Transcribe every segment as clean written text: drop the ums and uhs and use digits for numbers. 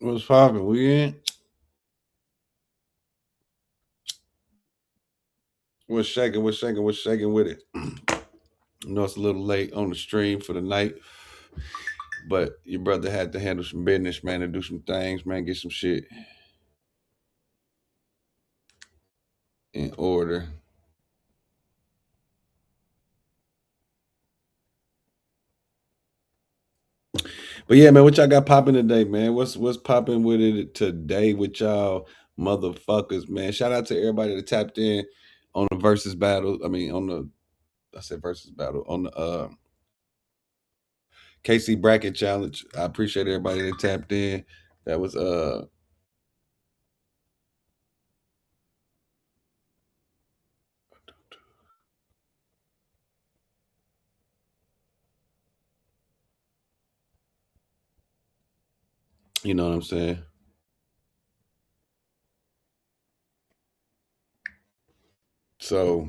What's poppin'? We in? What's shaking? What's shaking? What's shaking with it? I know it's a little late on the stream for the night, but your brother had to handle some business, man, and do some things, man, get some shit in order. But yeah, man, what y'all got popping today, man? What's popping with it today with y'all motherfuckers, man? Shout out to everybody that tapped in on the versus battle. I mean, on the I said versus battle on the KC bracket challenge. I appreciate everybody that tapped in. That was you know what I'm saying? So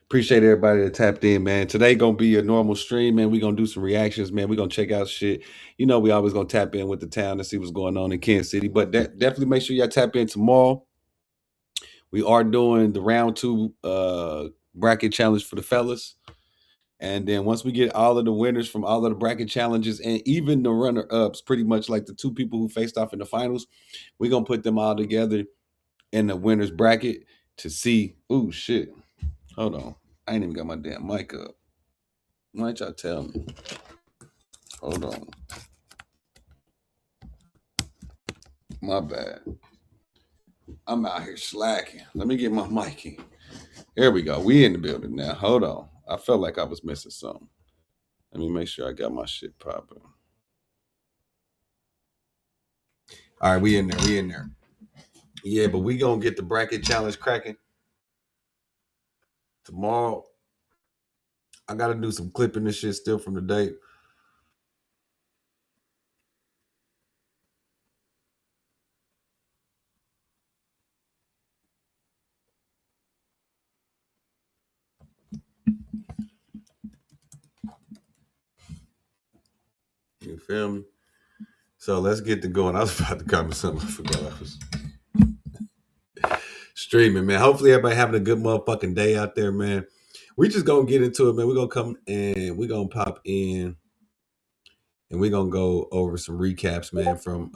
appreciate everybody that tapped in, man. Today gonna be a normal stream, man. We gonna do some reactions, man. We gonna check out shit. You know, we always gonna tap in with the town and see what's going on in Kansas City. But definitely make sure y'all tap in tomorrow. We are doing the round two bracket challenge for the fellas. And then once we get all of the winners from all of the bracket challenges and even the runner-ups, pretty much like the two people who faced off in the finals, we're gonna put them all together in the winners bracket to see. Ooh, shit. Hold on. I ain't even got my damn mic up. Why don't y'all tell me? Hold on. My bad. I'm out here slacking. Let me get my mic in. There we go. We in the building now. Hold on. I felt like I was missing something. Let me make sure I got my shit popping. All right, we in there. We in there. Yeah, but we gonna get the bracket challenge cracking tomorrow. I gotta do some clipping this shit still from the day. You feel me? So let's get to going. I was about to comment something. I forgot I was streaming, man. Hopefully everybody having a good motherfucking day out there, man. We just gonna get into it, man. We're gonna come and we're gonna pop in and we're gonna go over some recaps, man, from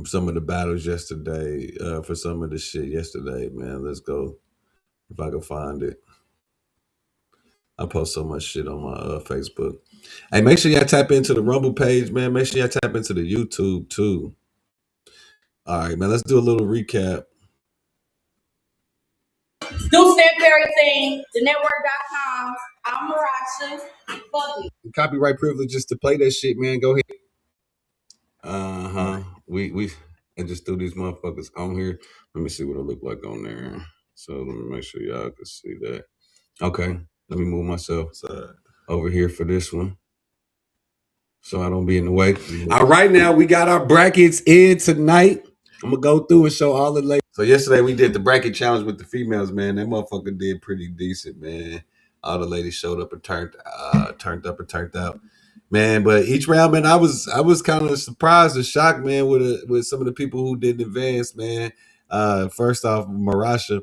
some of the battles yesterday, for some of the shit yesterday, man. Let's go. If I can find it. I post so much shit on my Facebook. Hey, make sure y'all tap into the Rumble page, man. Make sure y'all tap into the YouTube too. All right, man. Let's do a little recap. Do stand for everything. TheNetwork.com. I'm Marasha. Fuck it. Copyright privileges to play that shit, man. Go ahead. Uh-huh. We I just threw these motherfuckers on here. Let me see what it look like on there. So let me make sure y'all can see that. Okay. Let me move myself over here for this one. So I don't be in the way. All right, now we got our brackets in tonight. I'm gonna go through and show all the ladies. So yesterday we did the bracket challenge with the females, man. That motherfucker did pretty decent, man. All the ladies showed up and turned up and turned out, man. But each round, man, I was kind of surprised and shocked, man, with some of the people who didn't advance, man. First off, Marasha,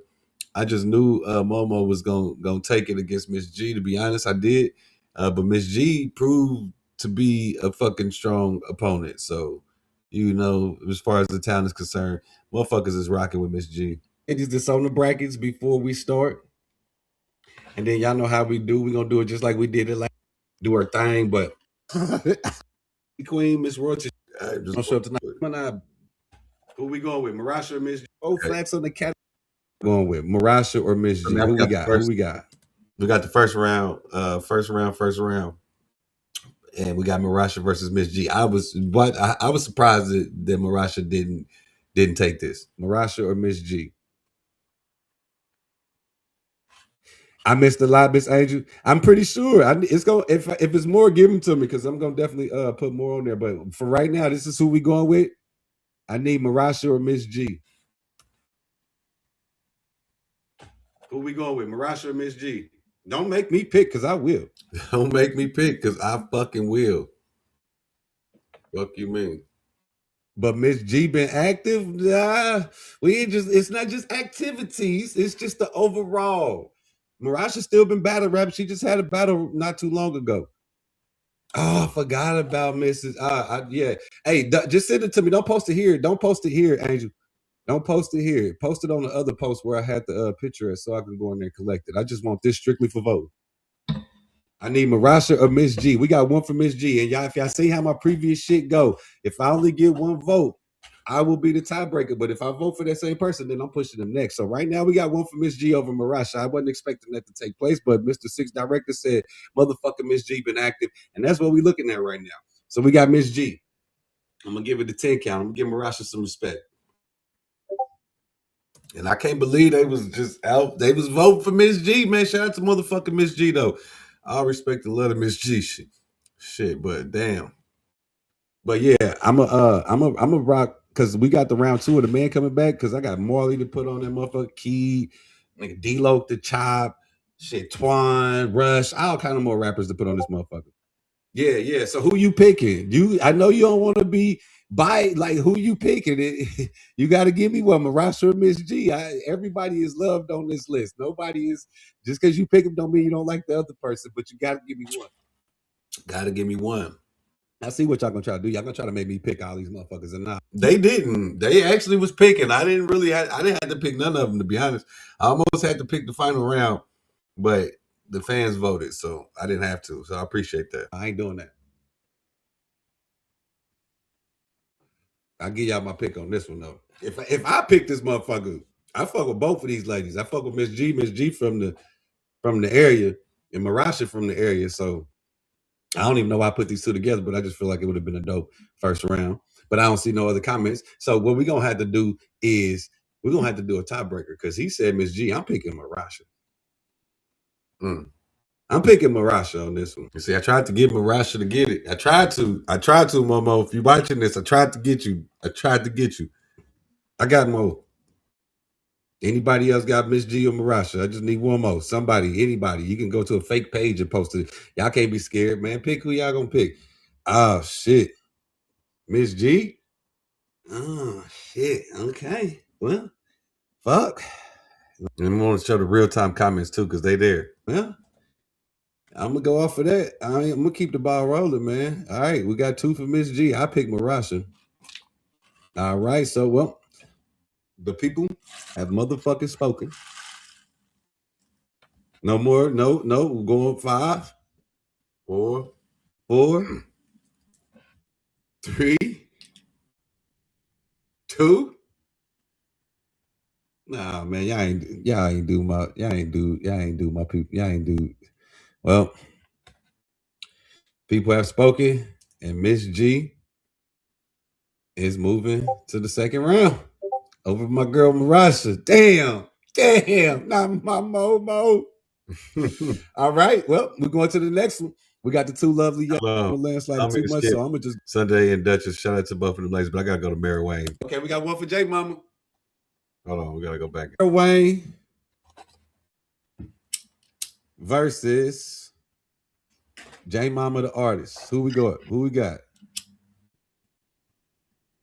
I just knew Momo was gonna take it against Miss G. To be honest, I did, but Miss G proved to be a fucking strong opponent. So, you know, as far as the town is concerned, motherfuckers is rocking with Miss G. It is this on the brackets before we start. And then y'all know how we do. We're gonna do it just like we did it like do our thing, but Queen Miss Royalty just gonna show up tonight. Who we going with? Marasha or Miss G? Both flats on the cat. Going with Marasha or Miss G. Who we got? Who we got? We got the first round, first round. And we got Marasha versus Miss G. I was surprised that Marasha didn't take this. Marasha or Miss G. I missed a lot, Miss Angel. I'm pretty sure it's gonna if it's more, give them to me because I'm gonna definitely put more on there. But for right now, this is who we going with. I need Marasha or Miss G. Who we going with, Marasha or Miss G? Don't make me pick because I will. Don't make me pick because I fucking will. Fuck you mean? But Miss G been active. Nah, we ain't just. It's not just activities. It's just the overall. Marasha still been battle rap. She just had a battle not too long ago. Oh, I forgot about Mrs. Yeah. Hey, just send it to me. Don't post it here. Don't post it here, Angel. Don't post it here. Post it on the other post where I had the picture so I can go in there and collect it. I just want this strictly for vote. I need Marasha or Miss G. We got one for Miss G. And y'all, if y'all see how my previous shit go, if I only get one vote, I will be the tiebreaker. But if I vote for that same person, then I'm pushing them next. So right now we got one for Miss G over Marasha. I wasn't expecting that to take place, but Mr. Six Director said, motherfucking Miss G been active. And that's what we're looking at right now. So we got Miss G. I'm gonna give it the 10 count. I'm gonna give Marasha some respect. And I can't believe they was just out. They was voting for Miss G, man. Shout out to motherfucking Miss G though. All respect and love to Miss G. Shit, but damn. But yeah, I'm a rock because we got the round two of the man coming back because I got Marley to put on that motherfucker key, nigga D-Lo to chop, shit, Twan, Rush, all kind of more rappers to put on this motherfucker. Yeah, yeah. So who you picking? I know you don't want to be by like who you picking. You got to give me one, Marasha or Miss G. Everybody is loved on this list. Nobody is just because you pick them don't mean you don't like the other person, but you got to give me one. Got to give me one. I see what y'all gonna try to do. Y'all gonna try to make me pick all these motherfuckers, and not. They didn't. They actually was picking. I didn't really. I didn't have to pick none of them to be honest. I almost had to pick the final round, but the fans voted, so I didn't have to. So I appreciate that. I ain't doing that. I'll give y'all my pick on this one though. If I pick this motherfucker, I fuck with both of these ladies. I fuck with Miss G from the area, and Marasha from the area. So I don't even know why I put these two together, but I just feel like it would have been a dope first round. But I don't see no other comments. So what we're gonna have to do is we're gonna have to do a tiebreaker because he said Miss G. I'm picking Marasha. I'm picking Marasha on this one. You see, I tried to get Marasha to get it. I tried to, Momo. If you're watching this, I tried to get you. I got Mo. Anybody else got Miss G or Marasha? I just need one more. Somebody, anybody. You can go to a fake page and post it. Y'all can't be scared, man. Pick who y'all gonna pick. Oh shit. Miss G? Oh shit. Okay. Well, fuck. And I'm gonna show the real-time comments too, because they there. Well, I'm gonna go off of that. I'm gonna keep the ball rolling, man. All right, we got two for Miss G. I picked Marasha. All right, so well, the people have motherfucking spoken. No more. No. We're going 5, 4, 4, 3, 2. Nah, man, y'all ain't do my people. Y'all ain't do. Well, people have spoken, and Miss G is moving to the second round over my girl Marasha. Damn, not my Momo. All right, well, we're going to the next one. We got the two lovely young landslide too much, so I'm gonna just Sunday and Duchess. Shout out to both of them ladies, but I gotta go to Mary Wayne. Okay, we got one for J Mama. Hold on, we gotta go back. Mary Wayne versus J Mama the artist. Who we got?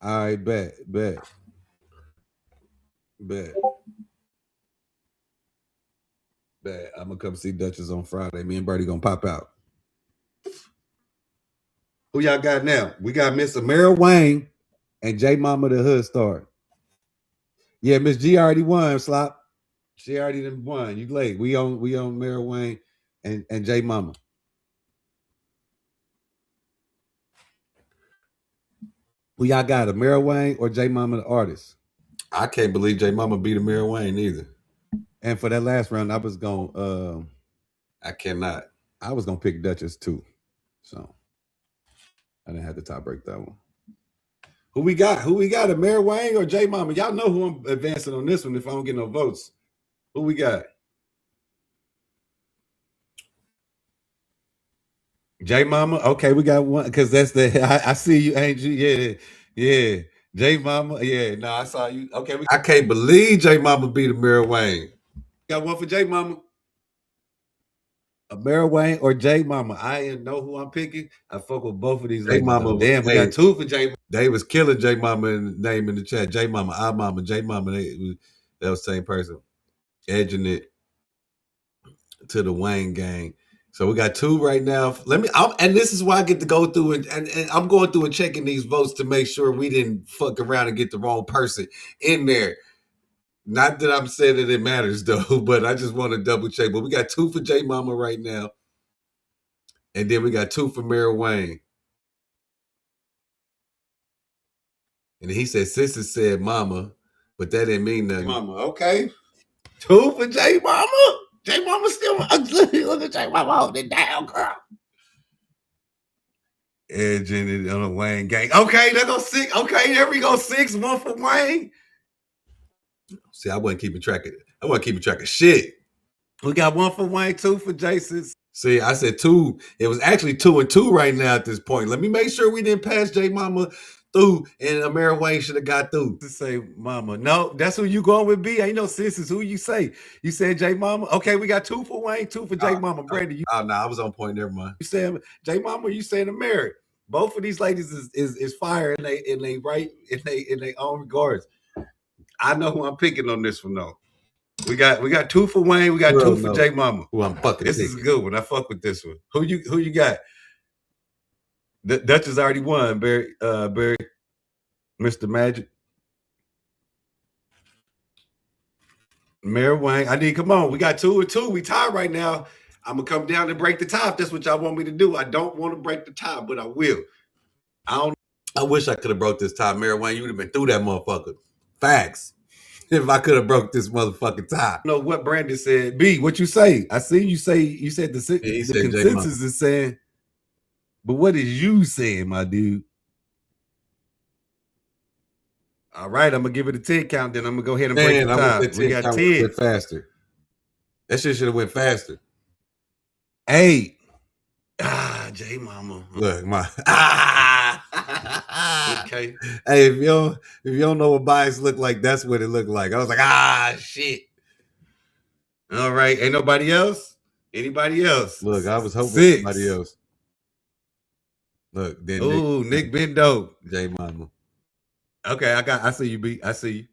All right, bet. I'm gonna come see Duchess on Friday. Me and Birdie gonna pop out. Who y'all got now? We got Miss Mary Wayne and J Mama the Hood Star. Yeah, Miss G already won, Slop. She already done won. You late. We on Mary Wayne and J Mama. Who y'all got? A Mary Wayne or J Mama the artist? I can't believe J Mama beat a Mary Wayne either. And for that last round, I was gonna I cannot. I was gonna pick Duchess too. So I didn't have to tie break that one. Who we got? A Mary Wayne or J Mama? Y'all know who I'm advancing on this one if I don't get no votes. Who we got? J Mama. Okay, we got one because that's the I see you, Angel. Yeah. J Mama. Yeah, no, I saw you. Okay, I can't believe J Mama beat a Mary Wayne. Got one for J Mama. Mary Wayne or J Mama. I didn't know who I'm picking. I fuck with both of these ladies. Mama, damn, we got two for J. They was killing J Mama in the name in the chat. J Mama, I Mama, J Mama. That was the same person, edging it to the Wayne gang. So we got two right now. And this is why I get to go through and I'm going through and checking these votes to make sure we didn't fuck around and get the wrong person in there. Not that I'm saying that it matters though, but I just want to double check. But we got two for J Mama right now. And then we got two for Mary Wayne. And he said, Sister said Mama, but that didn't mean nothing. Mama, okay. Two for J Mama. J Mama still look at J Mama holding it down, girl. Edging it on a Wayne gang. Okay, there go six. Okay, there we go. 6, 1 for Wayne. See, I wasn't keeping track of it. I wasn't keeping track of shit. We got 1 for Wayne, 2 for Jason. See, I said 2. It was actually 2 and 2 right now at this point. Let me make sure we didn't pass J Mama through, and Mary Wayne should have got through. To say Mama. No, that's who you going with, B. Ain't no sisters. Who you say? You said J Mama? Okay, we got 2 for Wayne, 2 for J Mama. Brandon, you no, I was on point. Never mind. You saying J Mama, you saying Mary. Both of these ladies is fire and they right in they own regards. I know who I'm picking on this one though. We got 2 for Wayne, we got 2 for J Mama. Who I'm fucking. This is a good one. I fuck with this one. Who you got? Dutch has already won, Barry, Mr. Magic. Mary Wayne. I need, come on. We got 2 and 2. We tied right now. I'm gonna come down and break the tie if that's what y'all want me to do. I don't want to break the tie, but I will. I wish I could have broke this tie. Mary Wayne, you would have been through that motherfucker. Facts. If I could have broke this motherfucking tie. No, what Brandon said. B, what you say? I see you say, you said the consensus is saying, but what is you saying, my dude? All right, I'm gonna give it a 10 count, then I'm gonna go ahead and break the tie. We got 10. Went faster. That shit should have went faster. 8. J Mama. Look, my okay. Hey, if you don't know what bias look like, that's what it looked like. I was like, shit. All right, ain't nobody else? Anybody else? Look, I was hoping 6. Somebody else. Look, then Nick Bendo, J Mama. Okay, I see you, B. I see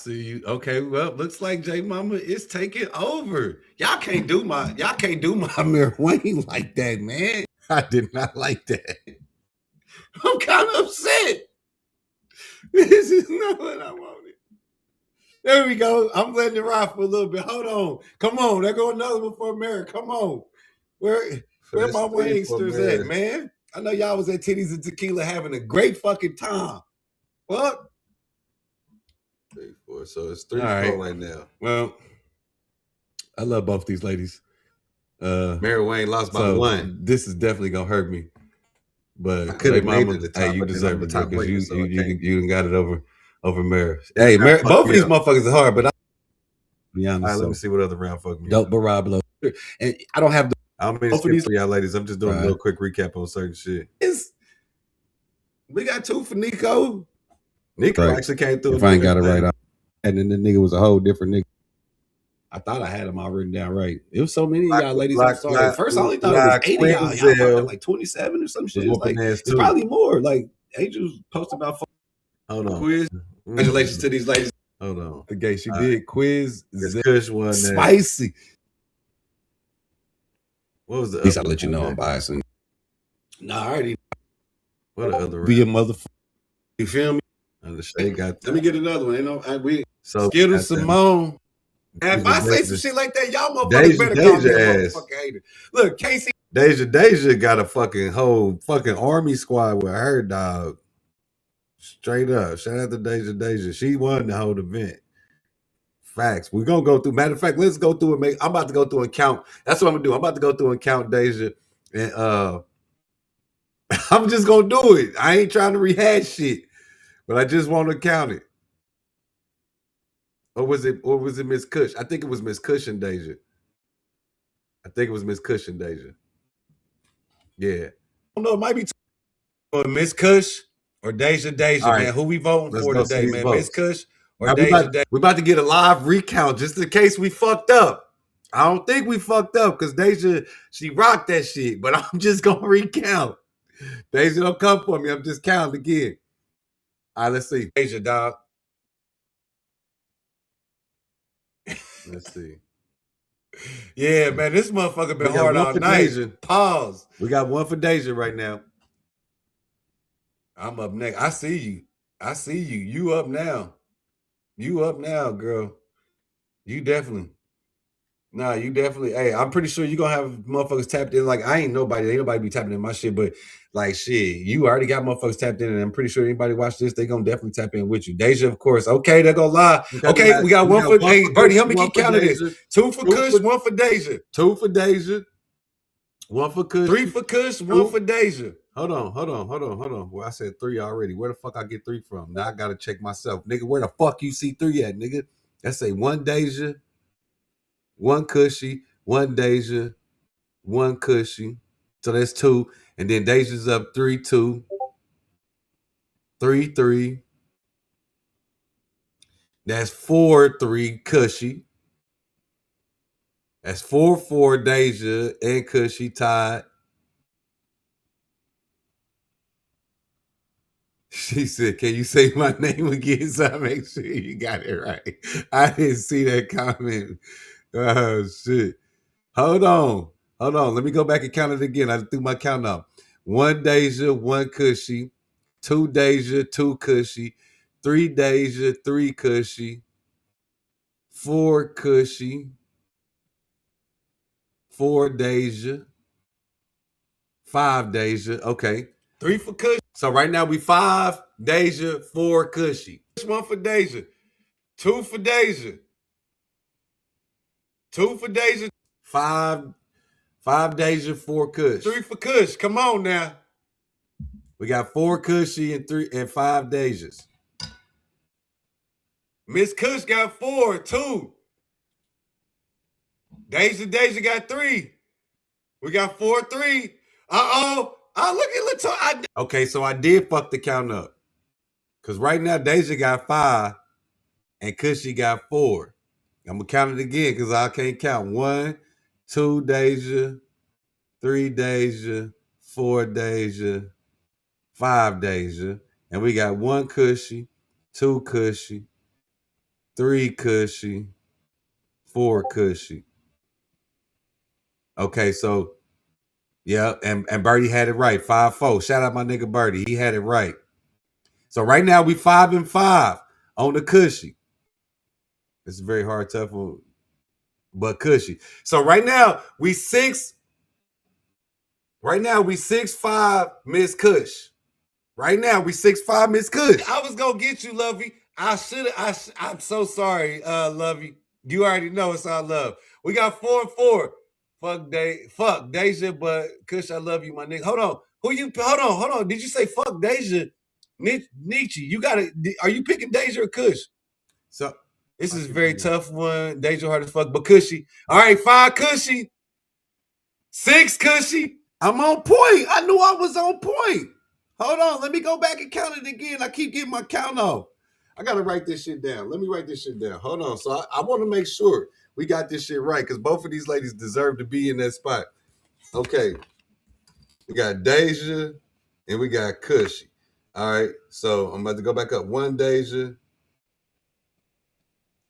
you. Okay, well, looks like J Mama is taking over. Y'all can't do my Mary Wayne like that, man. I did not like that. I'm kind of upset. This is not what I wanted. There we go. I'm letting it ride for a little bit. Hold on. Come on. There go another one for Mary. Come on. Where my Waynesters at, man? I know y'all was at Titties and Tequila having a great fucking time. What? 3, 4. So it's 3 right now. Well, I love both these ladies. Mary Wayne lost by 1. This is definitely gonna hurt me. But I could have made it the top. Hey, you deserve it because you got it over Mary. Hey, Mary, both of these motherfuckers are hard, but I be honest. All right, let me see what other round fuck me. Dope Barablo. And I don't have the. I'm gonna skip for y'all ladies. I'm just doing a little quick recap on certain shit. We got 2 for Nico. Nico actually came through. If I ain't got it right out. And then the nigga was a whole different nigga. I thought I had them all written down right. It was so many of y'all ladies. I'm sorry. At first, I only thought it was 8 of y'all. Y'all like 27 or some shit. It's probably more. Like Angel's posted about. Hold on. Quiz. Congratulations to these ladies. Hold on. Okay, she did quiz. Kush one. Spicy. What was the? At least I'll let you know I'm biased. Nah, I already. What other? Be a motherfucker. You feel me? They got. Let me get another one. Ain't no. Skittle Simone. And if I say some shit like that, y'all motherfuckers better call me a motherfucking hater. Look, Casey. Deja got a whole army squad with her, dog. Straight up. Shout out to Deja. She won the whole event. Facts. We're gonna go through. Matter of fact, let's go through and I'm about to go through and count. That's what I'm gonna do. I'm about to go through and count Deja. And I'm just gonna do it. I ain't trying to rehash shit, but I just want to count it. Or was it Miss Cush? I think it was Miss Cush and Deja. Yeah. I don't know, it might be Miss Cush or Deja, right, man. Who we voting for today, man? Miss Cush or Deja? We about to get a live recount just in case we fucked up. I don't think we fucked up because Deja, she rocked that shit, but I'm just gonna recount. Deja, don't come for me. I'm just counting again. All right, let's see. Deja, dog. Let's see. Yeah, man, this motherfucker been hard all night. Deja. Pause. We got one for Deja right now. I'm up next. I see you. I see you. You up now. You up now, girl. You definitely. Nah, you definitely. Hey, I'm pretty sure you gonna have motherfuckers tapped in. Like I ain't nobody be tapping in my shit, but like shit, you already got motherfuckers tapped in, and I'm pretty sure anybody watch this, they gonna definitely tap in with you. Deja, of course. Okay, they're gonna lie. Okay, we got one for. Hey, Birdie, help me keep counting this. Two for Kush, one for Deja. Two for Deja. One for Kush. Three for Kush, one for Deja. Hold on. Well, I said three already. Where the fuck I get three from? Now I gotta check myself, nigga. Where the fuck you see three at, nigga? Let's say one Deja, one Cushy, one Deja, one Cushy. So that's two. And then Deja's up 3-2. 3-3. That's 4-3 Cushy. That's 4-4 Deja and Cushy tied. She said, "Can you say my name again so I make sure you got it right?" I didn't see that comment. Oh shit. Hold on. Let me go back and count it again. I threw my count up. One Deja, one Cushy. Two Deja, two Cushy. Three Deja, three Cushy. Four Cushy. Four Deja. Five Deja. Okay. Three for Cushy. So right now we five Deja, four Cushy. One for Deja. Two for Deja. Two for Deja. Five Deja, four Kush. Three for Kush. Come on now. We got four Cushy and five Dejas. Miss Kush got 4, 2. Deja got 3. We got 4, 3. Uh-oh. Oh, look at Latoya. Okay, so I did fuck the count up. Because right now, Deja got 5 and Cushy got 4. I'm going to count it again because I can't count. 1, 2 Deja, 3 Deja, 4 Deja, 5 Deja. And we got 1 Cushy, 2 Cushy, 3 Cushy, 4 Cushy. Okay, so yeah, and Birdie had it right. 5-4. Shout out my nigga Birdie. He had it right. So right now we 5-5 on the Cushy. It's very hard, tough one, but Cushy. So right now we 6. Right now we 6-5 Miss Kush. Right now we 6-5 Miss Kush. I was gonna get you, Lovey. I'm so sorry, Lovey. You already know it's all love. We got 4-4. Fuck Deja, but Kush, I love you, my nigga. Hold on. Hold on. Did you say fuck Deja? Nietzsche, you gotta. Are you picking Deja or Kush? So this is a very tough one. Deja hard as fuck, but Cushy. All right, 5 Cushy. 6 Cushy. I'm on point. I knew I was on point. Hold on. Let me go back and count it again. I keep getting my count off. I got to write this shit down. Let me write this shit down. Hold on. So I want to make sure we got this shit right because both of these ladies deserve to be in that spot. Okay. We got Deja and we got Cushy. All right. So I'm about to go back up. 1 Deja,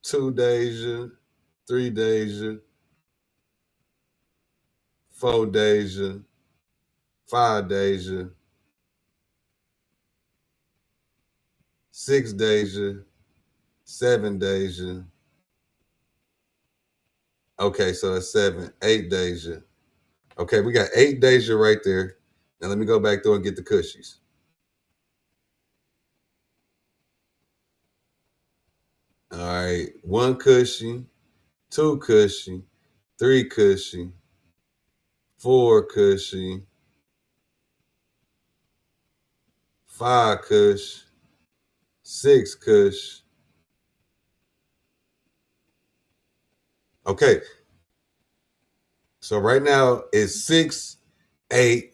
2 Deja, 3 Deja, 4 Deja, 5 Deja, 6 Deja, 7 Deja. Okay, so it's 7, 8 Deja. Okay, we got 8 Deja right there. Now let me go back through and get the Cushies. All right, 1 Cushy, 2 Cushy, 3 Cushy, 4 Cushy, 5 Cush, 6 Cush. Okay. So right now it's 6, 8.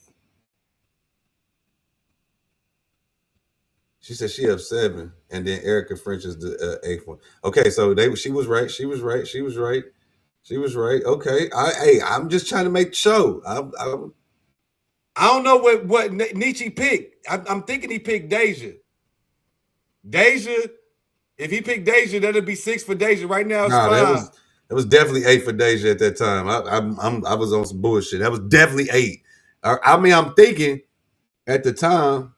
She said she up 7, and then Erica French is the 8th one. Okay, so she was right. She was right. Okay. I'm just trying to make the show. I don't know what Nietzsche picked. I'm thinking he picked Deja. Deja. If he picked Deja, that'd be 6 for Deja. Right now it's Nah, that 5. was that was definitely 8 for Deja at that time. I was on some bullshit. That was definitely 8. I mean, I'm thinking at the time.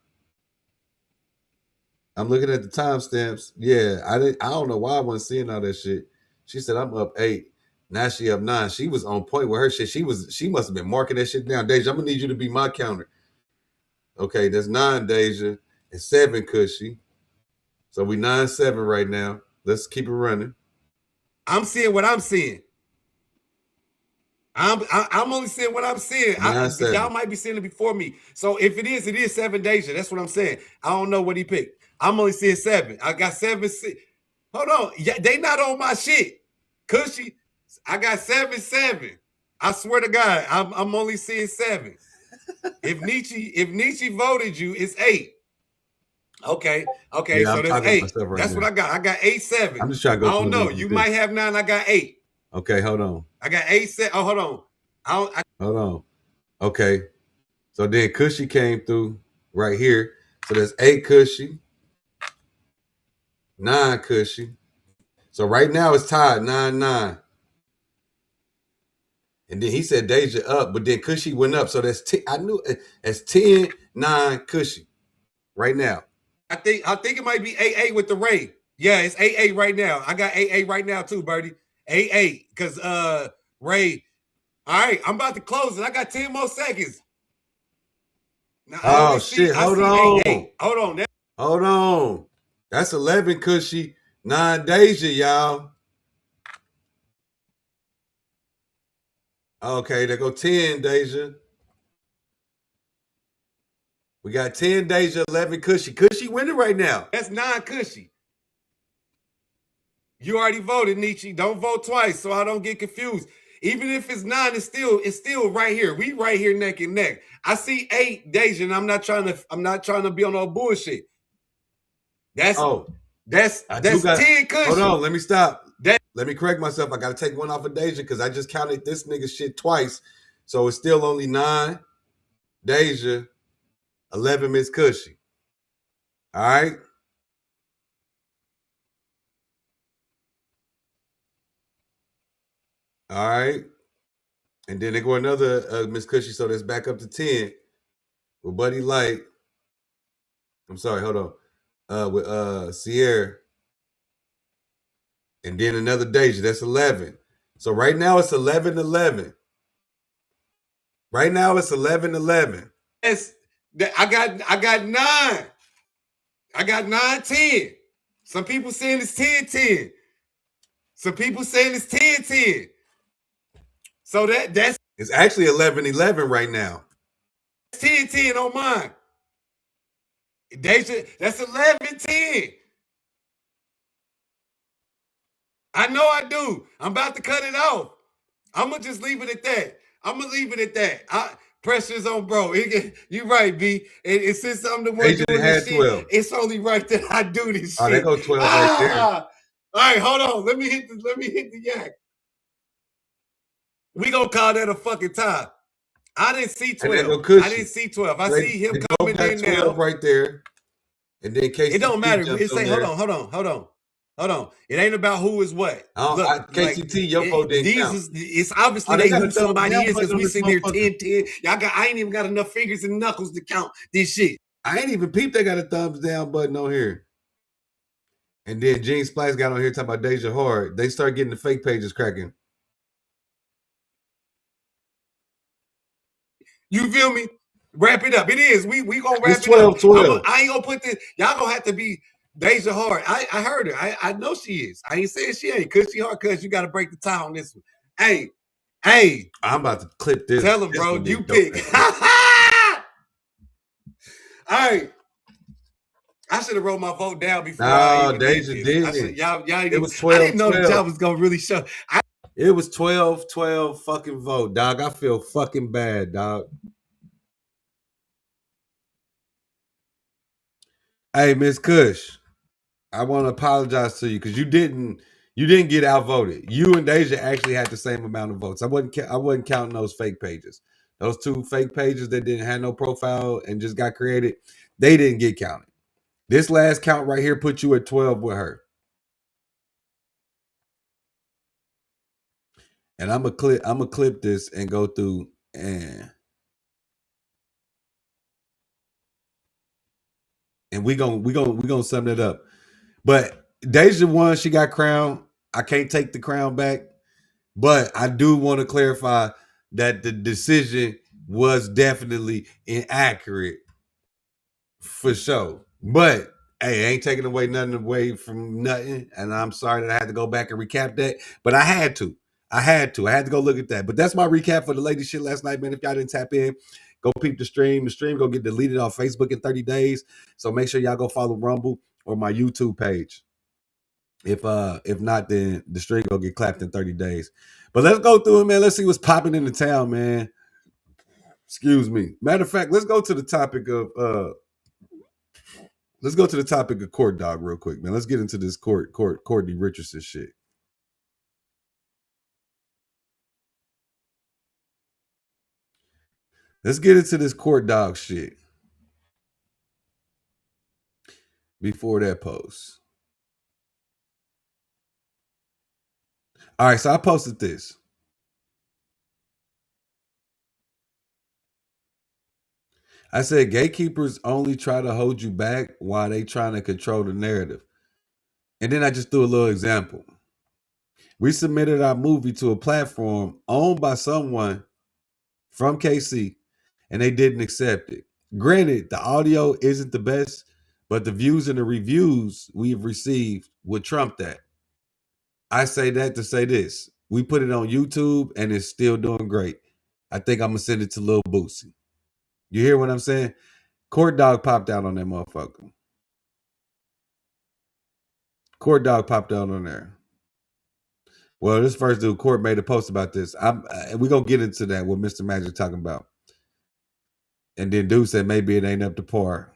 I'm looking at the timestamps. Yeah, I don't know why I wasn't seeing all that shit. She said I'm up 8. Now she up 9. She was on point with her shit. She must have been marking that shit down. Deja, I'm gonna need you to be my counter. Okay, that's 9, Deja, and 7, Cushy. So we 9-7 right now. Let's keep it running. I'm seeing what I'm seeing. I'm only seeing what I'm seeing. 9-7. Y'all might be seeing it before me. So if it is 7 Deja. That's what I'm saying. I don't know what he picked. I'm only seeing 7. I got 7. Hold on. Yeah, they not on my shit. Cushy. I got 7-7. I swear to God, I'm only seeing 7. If Nietzsche voted you, it's 8. Okay. Yeah, So I'm that's talking to 8. myself right That's now. what I got. I got 8-7. I'm just trying to I go don't through know. these You with might this. have 9. I got 8. Okay, hold on. I got 8-7. Oh, hold on. Hold on. Okay. So then Cushy came through right here. So there's 8 Cushy, 9 Cushy. So right now it's tied 9-9. And then he said Deja up, but then Cushy went up. So that's 10. I knew that's 10-9 Cushy right now. I think it might be 8-8 with the Ray. Yeah, it's 8-8 right now. I got 8-8 right now too, Birdie. 8-8. Cause Ray. All right, I'm about to close it. I got 10 more seconds. Now I Oh only see shit. I Hold see on. 8-8. Hold on. Hold on. That's 11 Cushy, 9 Deja, y'all. Okay, there go 10 Deja. We got 10 Deja, 11 Cushy. Cushy winning right now. That's 9 Cushy. You already voted, Nietzsche. Don't vote twice so I don't get confused. Even if it's 9, it's still right here. We right here neck and neck. I see 8 Deja, and I'm not trying to be on no bullshit. That's Oh, that's I do that's got. 10 Cushy. Hold on, let me stop. That Let me correct myself. I got to take one off of Deja because I just counted this nigga shit twice. So it's still only 9 Deja, 11 Miss Cushy. All right. All right. And then they go another Miss Cushy. So that's back up to 10 with Buddy Light. I'm sorry, hold on. With Sierra. And then another Deja. That's 11. So right now it's 11-11. Right now it's 11-11. that's that I got 9. I got 9-10. Some people saying it's 10-10. Some people saying it's 10-10. So that's It's actually 11-11 right now. 10-10 on mine. That's 11-10. I know I do. I'm about to cut it off. I'm gonna just leave it at that. I'm gonna leave it at that. Pressure's on, bro. You right, B. And since I'm the one Deja doing had this shit, 12. it's only right that I do this Oh, there shit. go 12 right there. All right, hold on. Let me hit the yak. We gonna call that a fucking tie. I didn't see And there 12. go Cushy. I didn't see 12. I They, see him they both coming got in 12 now. right there. And then It don't matter. KCT jumped It on say, there. hold on. It ain't about who is what. Look, KCT, your vote didn't count. It's obviously Oh, they got who a thumbs somebody down is button because on we this sitting there motherfucker. 10-10. I ain't even got enough fingers and knuckles to count this shit. I ain't even peeped they got a thumbs down button on here. And then Gene Splice got on here talking about Deja Hard. They start getting the fake pages cracking. You feel me? Wrap it up. It is. We gonna wrap It's it up. 12-12. I ain't gonna put this. Y'all gonna have to be Deja Hard. I heard her. I know she is. I ain't saying she ain't. Cause she hard. Cause you got to break the tie on this one. Hey. I'm about to clip this. Tell him, This bro. one You need dope pick. right All right. I should have wrote my vote down before No, I even Deja did this. didn't. Y'all It was I didn't know that 12-12. y'all was gonna really show. It was 12-12 fucking vote, dog. I feel fucking bad, dog. Hey, Miss Kush, I want to apologize to you because you didn't You didn't get outvoted. You and Deja actually had the same amount of votes. I wasn't counting those fake pages. Those two fake pages that didn't have no profile and just got created, they didn't get counted. This last count right here put you at 12 with her. And I'm gonna clip this and go through and we gonna sum that up. But Deja won, she got crowned. I can't take the crown back. But I do want to clarify that the decision was definitely inaccurate for sure. But hey, I ain't taking nothing away from nothing. And I'm sorry that I had to go back and recap that. But I had to. I had to go look at that. But that's my recap for the lady shit last night, man. If y'all didn't tap in, go peep the stream. The stream gonna get deleted off Facebook in 30 days. So make sure y'all go follow Rumble or my YouTube page. If not, then the stream gonna get clapped in 30 days. But let's go through it, man. Let's see what's popping in the town, man. Excuse me. Matter of fact, let's go to the topic of Court Dog real quick, man. Let's get into this Courtney Richardson shit. Let's get into this Court Dog shit before that post. All right, so I posted this. I said gatekeepers only try to hold you back while they trying to control the narrative. And then I just threw a little example. We submitted our movie to a platform owned by someone from KC, and they didn't accept it. Granted, the audio isn't the best, but the views and the reviews we've received would trump that. I say that to say this. We put it on YouTube and it's still doing great. I think I'm gonna send it to Lil Boosie. You hear what I'm saying? Court Dog popped out on that motherfucker. Court Dog popped out on there. Well, this first dude, Court, made a post about this. We're gonna get into that, what Mr. Magic talking about. And then dude said maybe it ain't up to par.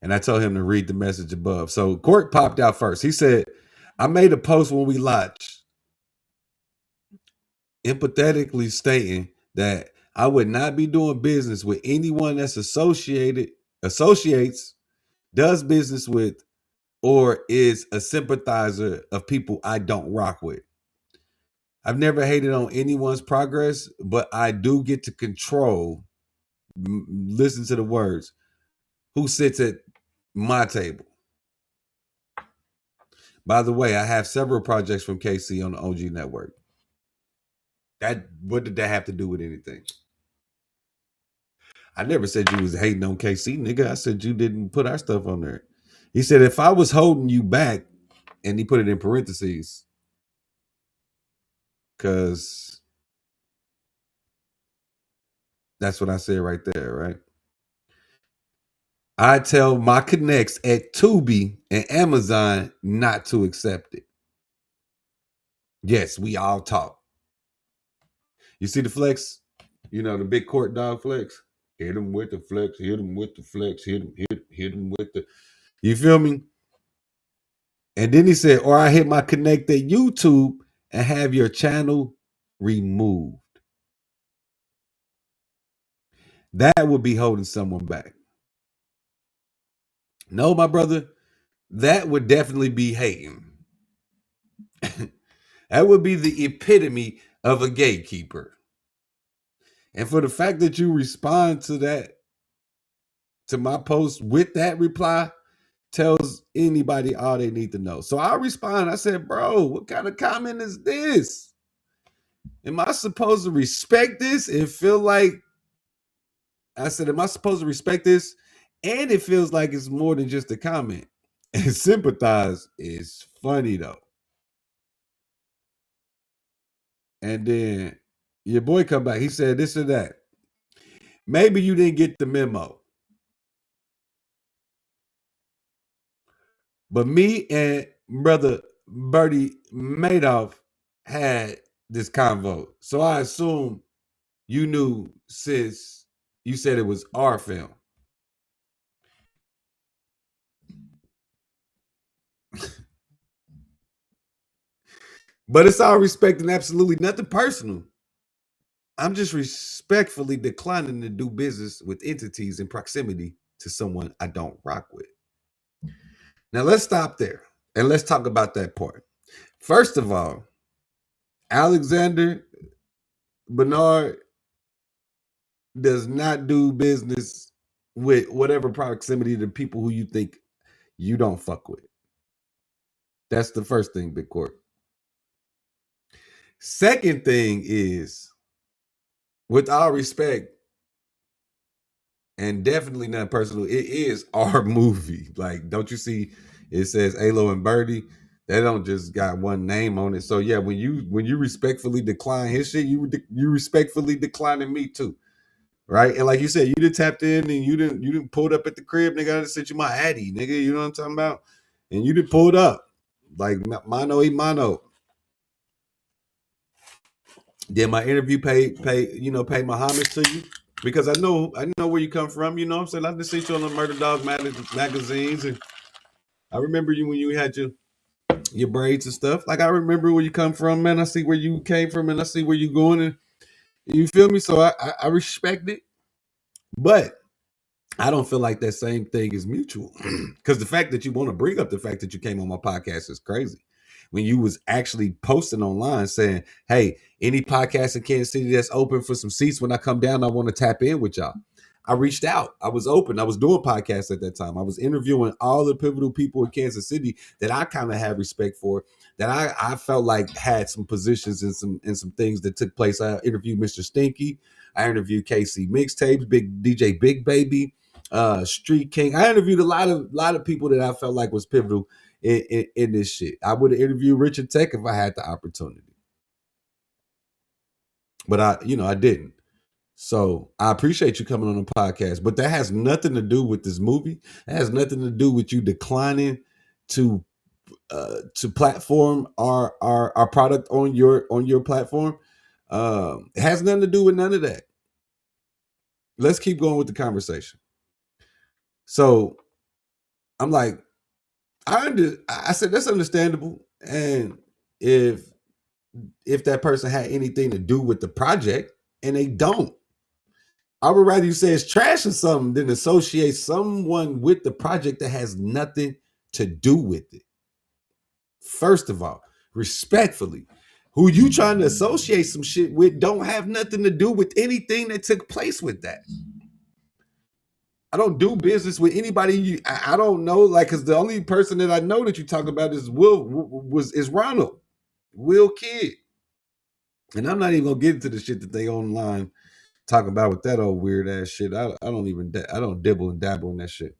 And I told him to read the message above. So Court popped out first. He said, I made a post when we launched, empathetically stating that I would not be doing business with anyone that's associates, does business with, or is a sympathizer of people I don't rock with. I've never hated on anyone's progress, but I do get to control, listen to the words, who sits at my table. By the way, I have several projects from KC on the OG network. What did that have to do with anything? I never said you was hating on KC, nigga. I said you didn't put our stuff on there. He said if I was holding you back, and he put it in parentheses, because that's what I said right there, right? I tell my connects at Tubi and Amazon not to accept it. Yes, we all talk. You see the flex? You know, the big Court Dog flex? Hit him with the flex, hit him with the flex, hit him with the... You feel me? And then he said, or I hit my connect at YouTube and have your channel removed. That would be holding someone back. No, my brother, that would definitely be hating. That would be the epitome of a gatekeeper. And for the fact that you respond to that, to my post with that reply, tells anybody all they need to know. So I respond. I said, bro, what kind of comment is this? Am I supposed to respect this and feel like, I said, am I supposed to respect this? And it feels like it's more than just a comment. And sympathize is funny though. And then your boy come back. He said this or that. Maybe you didn't get the memo. But me and brother Bertie Madoff had this convo. So I assume you knew since you said it was our film. But it's all respect and absolutely nothing personal. I'm just respectfully declining to do business with entities in proximity to someone I don't rock with. Now let's stop there and let's talk about that part. First of all, Alexander Bernard does not do business with whatever proximity to people who you think you don't fuck with. That's the first thing, Big Court. Second thing is, with all respect, and definitely not personal, it is our movie. Like, don't you see? It says Alo and Birdie. They don't just got one name on it. So yeah, when you respectfully decline his shit, you respectfully declining me too, right? And like you said, you done tapped in and you didn't pulled up at the crib, nigga. I sent you my Addy, nigga. You know what I'm talking about? And you did pulled up like mano y mano. Did my interview pay my homage to you? Because I know where you come from. You know what I'm saying? I just seen you on the Murder Dog magazines, and I remember you when you had your braids and stuff. Like I remember where you come from, man. I see where you came from, and I see where you're going, and you feel me. So I respect it, but I don't feel like that same thing is mutual. Because the fact that you want to bring up the fact that you came on my podcast is crazy. When you was actually posting online saying, hey, any podcast in Kansas City that's open for some seats when I come down, I want to tap in with y'all. I reached out. I was open. I was doing podcasts at that time. I was interviewing all the pivotal people in Kansas City that I kind of had respect for, that I felt like had some positions and some things that took place. I interviewed Mr. Stinky. I interviewed KC Mixtapes, Big DJ Big Baby, Street King. I interviewed a lot of people that I felt like was pivotal in this shit. I would have interviewed Richard Tech if I had the opportunity, but I didn't. So I appreciate you coming on the podcast, but that has nothing to do with this movie. It has nothing to do with you declining to platform our product on your platform. It has nothing to do with none of that. Let's keep going with the conversation. So I'm like, I said that's understandable, and if that person had anything to do with the project, and they don't, I would rather you say it's trash or something than associate someone with the project that has nothing to do with it. First of all, respectfully, who you trying to associate some shit with don't have nothing to do with anything that took place with that. I don't do business with anybody. I don't know, like, because the only person that I know that you talk about is Ronald, Will Kidd, and I'm not even gonna get into the shit that they online talk about with that old weird ass shit. I don't dibble and dabble in that shit.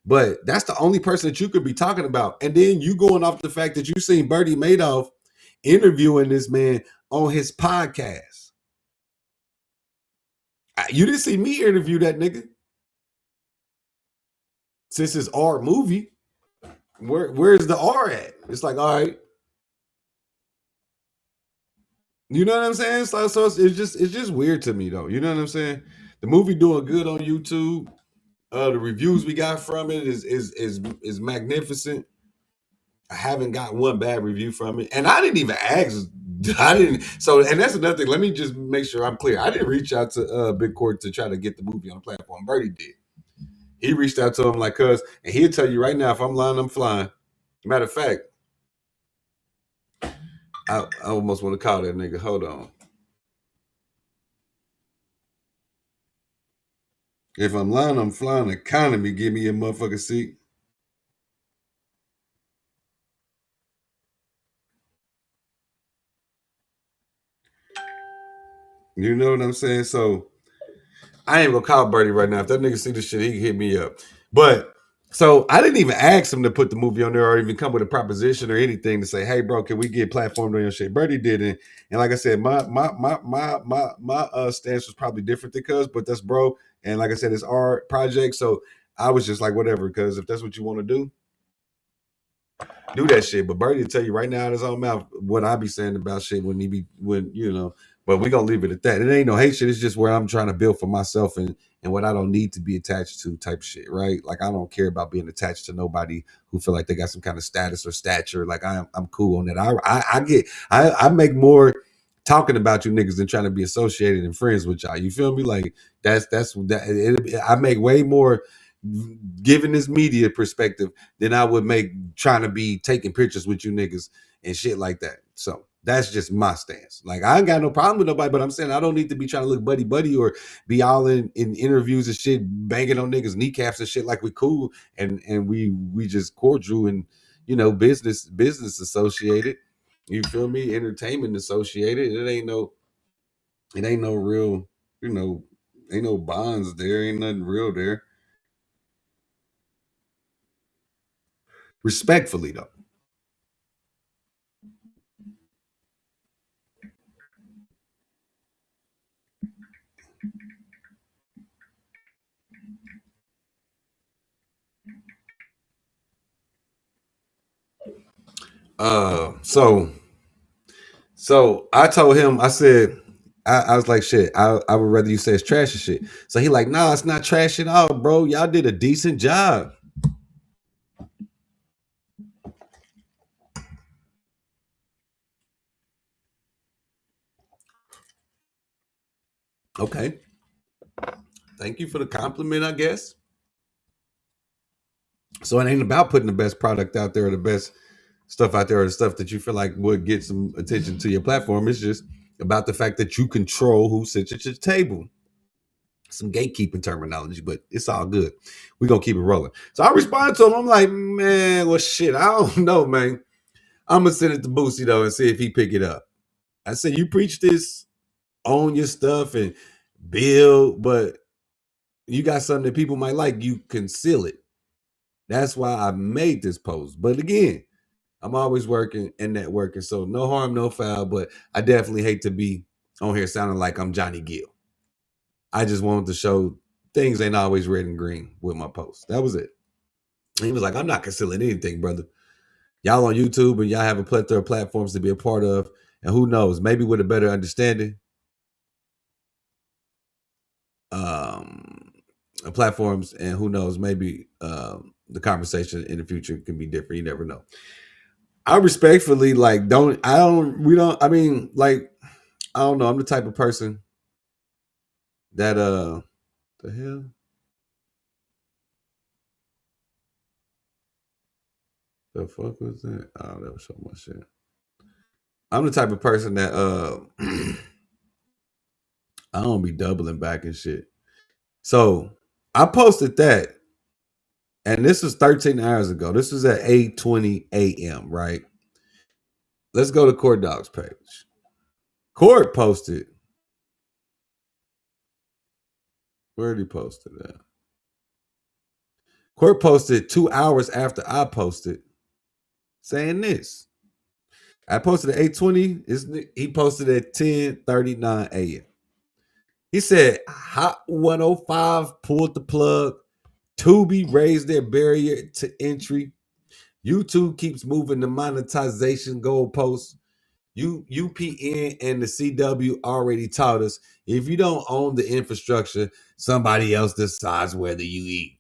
But that's the only person that you could be talking about. And then you going off the fact that you seen Bertie Madoff interviewing this man on his podcast. You didn't see me interview that nigga. Since it's our movie, where's the R at? It's like, all right. You know what I'm saying? It's just weird to me though. You know what I'm saying? The movie doing good on YouTube. The reviews we got from it is magnificent. I haven't got one bad review from it, and I didn't even ask. I didn't. So, and that's another thing. Let me just make sure I'm clear. I didn't reach out to Big Court to try to get the movie on the platform. Bertie did. He reached out to him like, cuz, and he'll tell you right now, if I'm lying, I'm flying. Matter of fact, I almost want to call that nigga. Hold on. If I'm lying, I'm flying. Economy, give me a motherfucking seat. You know what I'm saying? So I ain't gonna call Bertie right now. If that nigga see this shit, he can hit me up. But so I didn't even ask him to put the movie on there or even come with a proposition or anything to say, hey bro, can we get platformed on your shit? Bertie didn't. And like I said, my stance was probably different than cuz, but that's bro. And like I said, it's our project. So I was just like, whatever, because if that's what you want to do that shit. But Bertie will tell you right now in his own mouth what I be saying about shit when But we're gonna leave it at that. It ain't no hate shit. It's just where I'm trying to build for myself and what I don't need to be attached to type shit, right? Like I don't care about being attached to nobody who feel like they got some kind of status or stature. Like I'm cool on that. I make more talking about you niggas than trying to be associated and friends with y'all. You feel me? Like I make way more giving this media perspective than I would make trying to be taking pictures with you niggas and shit like that. So that's just my stance. Like I ain't got no problem with nobody, but I'm saying I don't need to be trying to look buddy buddy or be all in interviews and shit, banging on niggas kneecaps and shit like we cool and we just cordial and business associated. You feel me? Entertainment associated. It ain't no real, ain't no bonds there. Ain't nothing real there. Respectfully though. So I told him, I said, I was like, shit, I would rather you say it's trash or shit. So he like, nah, it's not trash at all, bro. Y'all did a decent job. Okay. Thank you for the compliment, I guess. So it ain't about putting the best product out there or the best stuff out there or the stuff that you feel like would get some attention to your platform. It's just about the fact that you control who sits at your table. Some gatekeeping terminology, but it's all good. We're gonna keep it rolling. So I responded to him. I'm like, man, well shit, I don't know, man. I'm gonna send it to Boosie though and see if he pick it up. I said, you preach this, own your stuff and build, but you got something that people might like, you conceal it. That's why I made this post. But again, I'm always working and networking, so no harm, no foul. But I definitely hate to be on here sounding like I'm Johnny Gill. I just wanted to show things ain't always red and green with my posts. That was it. And he was like, I'm not concealing anything, brother. Y'all on YouTube and y'all have a plethora of platforms to be a part of. And who knows, maybe with a better understanding, um, platforms, and who knows, maybe the conversation in the future can be different. You never know. I respectfully like don't I don't we don't I mean like I don't know. I'm the type of person that the hell the fuck was that? Oh, that was so much shit. I'm the type of person that I don't be doubling back and shit. So I posted that, and this was 13 hours ago. This was at 8:20 a.m. Right? Let's go to Court Dog's page. Court posted. Where did he post it at? Court posted 2 hours after I posted, saying this. I posted at 8:20. He posted at 10:39 a.m. He said, Hot 105 pulled the plug. Tubi raised their barrier to entry. YouTube keeps moving the monetization goalposts. UPN and the CW already taught us if you don't own the infrastructure, somebody else decides whether you eat.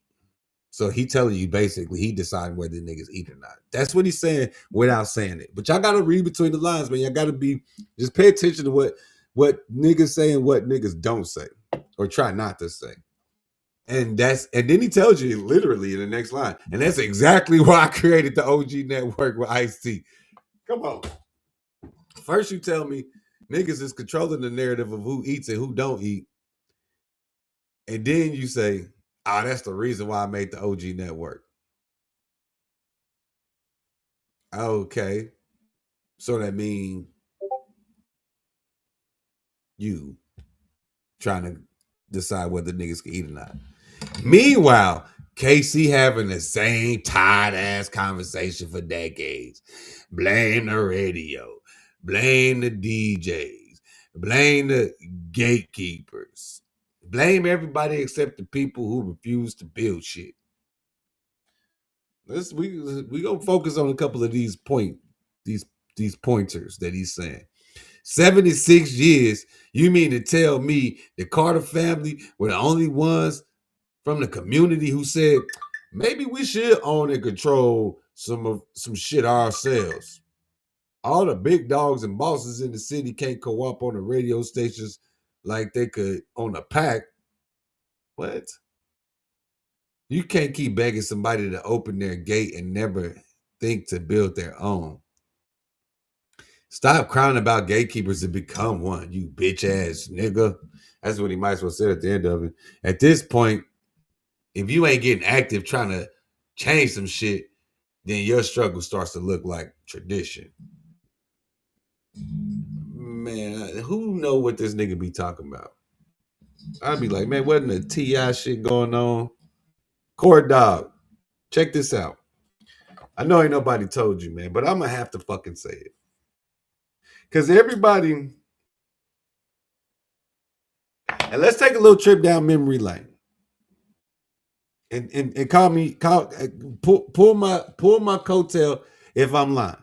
So he telling you basically he deciding whether niggas eat or not. That's what he's saying without saying it. But y'all gotta read between the lines, man. Y'all gotta be just pay attention to what niggas say and what niggas don't say or try not to say. And then he tells you literally in the next line. And that's exactly why I created the OG network with Ice-T. Come on. First you tell me niggas is controlling the narrative of who eats and who don't eat. And then you say, that's the reason why I made the OG network. Okay. So that means you trying to decide whether niggas can eat or not. Meanwhile, KC having the same tired ass conversation for decades. Blame the radio, blame the DJs, blame the gatekeepers, blame everybody except the people who refuse to build shit. We gonna focus on a couple of these pointers that he's saying. 76 years. You mean to tell me the Carter family were the only ones from the community who said maybe we should own and control some shit ourselves? All the big dogs and bosses in the city can't co-op on the radio stations like they could on a pack. What? You can't keep begging somebody to open their gate and never think to build their own. Stop crying about gatekeepers and become one, you bitch ass nigga. That's what he might as well say at the end of it. At this point, if you ain't getting active trying to change some shit, then your struggle starts to look like tradition. Man, who know what this nigga be talking about? I'd be like, man, wasn't the T.I. shit going on? Court dog, check this out. I know ain't nobody told you, man, but I'm gonna have to fucking say it. Cause everybody, and let's take a little trip down memory lane. And pull my coattail if I'm lying.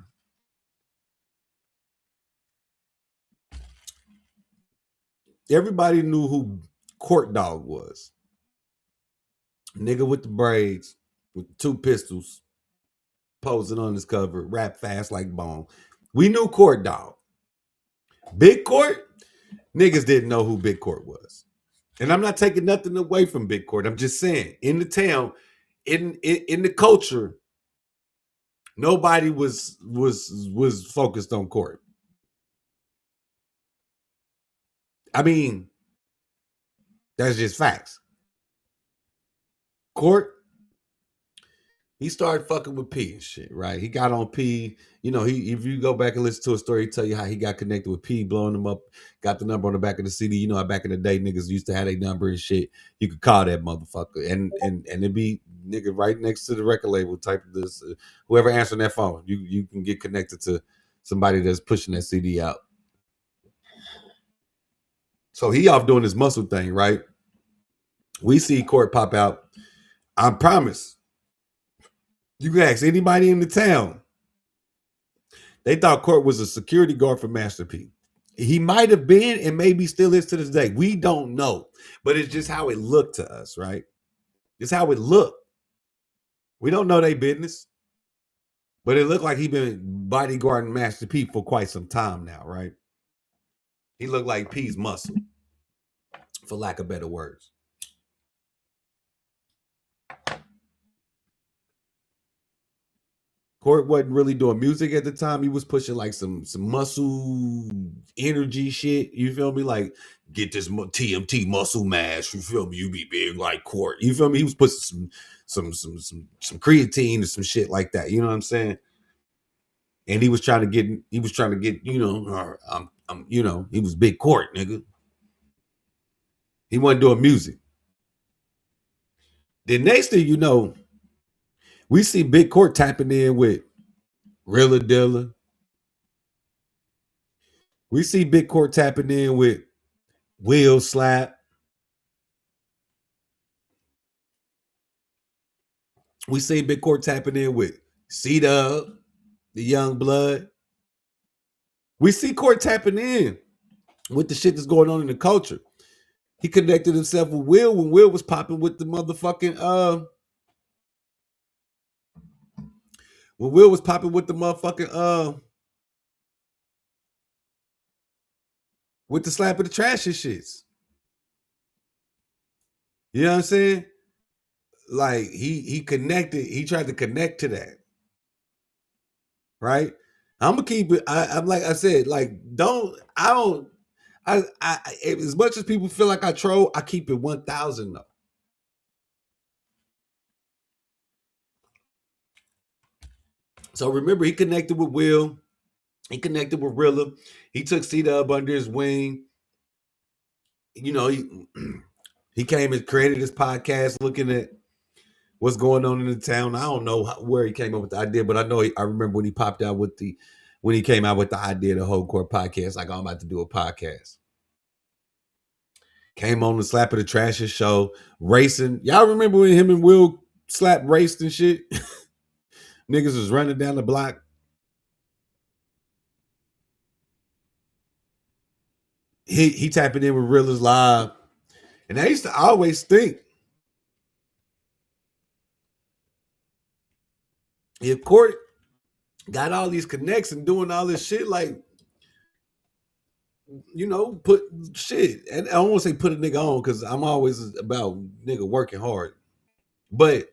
Everybody knew who Court Dog was. Nigga with the braids, with 2 pistols, posing on his cover, rap fast like Bone. We knew Court Dog. Big Court, niggas didn't know who Big Court was. And I'm not taking nothing away from Big Court. I'm just saying, in the town, in the culture, nobody was focused on Court. I mean, that's just facts. Court, he started fucking with P and shit, right? He got on P. You know, if you go back and listen to a story, he tell you how he got connected with P, blowing him up, got the number on the back of the CD. You know how back in the day niggas used to have a number and shit. You could call that motherfucker, and it'd be nigga right next to the record label type of this. Whoever answering that phone, you can get connected to somebody that's pushing that CD out. So he off doing his muscle thing, right? We see Court pop out. I promise. You can ask anybody in the town. They thought Court was a security guard for Master P. He might have been and maybe still is to this day. We don't know. But it's just how it looked to us, right? It's how it looked. We don't know their business. But it looked like he been bodyguarding Master P for quite some time now, right? He looked like P's muscle, for lack of better words. Court wasn't really doing music at the time. He was pushing like some muscle energy shit. You feel me? Like, get this TMT muscle mass. You feel me? You be big like Court. You feel me? He was pushing some creatine or some shit like that. You know what I'm saying? And he was trying to get, you know, he was Big Court, nigga. He wasn't doing music. The next thing you know, we see Big Court tapping in with Rilla Dilla. We see Big Court tapping in with Will Slap. We see Big Court tapping in with C-Dub, the Young Blood. We see Court tapping in with the shit that's going on in the culture. He connected himself with Will when Will was popping with the motherfucking when Will was popping with the motherfucking with the slap of the trash and shits. You know what I'm saying? Like he connected, he tried to connect to that. Right? I'm gonna keep it. I'm like I said, like, I as much as people feel like I troll, I keep it 1,000 though. So remember, he connected with Will. He connected with Rilla. He took C-Dub under his wing. You know, he came and created this podcast looking at what's going on in the town. I don't know where he came up with the idea, but I know I remember when he popped out with when he came out with the idea of the Whole Court podcast. Like, I'm about to do a podcast. Came on the Slap of the Trashes show, racing. Y'all remember when him and Will Slap raced and shit? Niggas was running down the block. he tapping in with Realers Live. And I used to always think if Court got all these connects and doing all this shit, like, put shit. And I don't want to say put a nigga on because I'm always about nigga working hard. But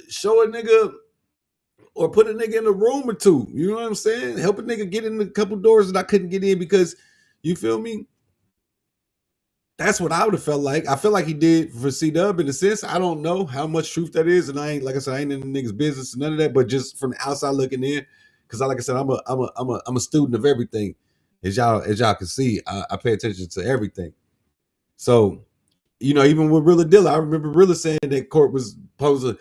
show a nigga or put a nigga in a room or two. You know what I'm saying? Help a nigga get in a couple doors that I couldn't get in because, you feel me? That's what I would have felt like. I feel like he did for C Dub in a sense. I don't know how much truth that is, and I ain't, like I said, I ain't in the niggas' business, none of that. But just from the outside looking in, because like I said, I'm a student of everything. As y'all can see, I pay attention to everything. So, even with Rilla Dilla, I remember Rilla saying that Court was supposed to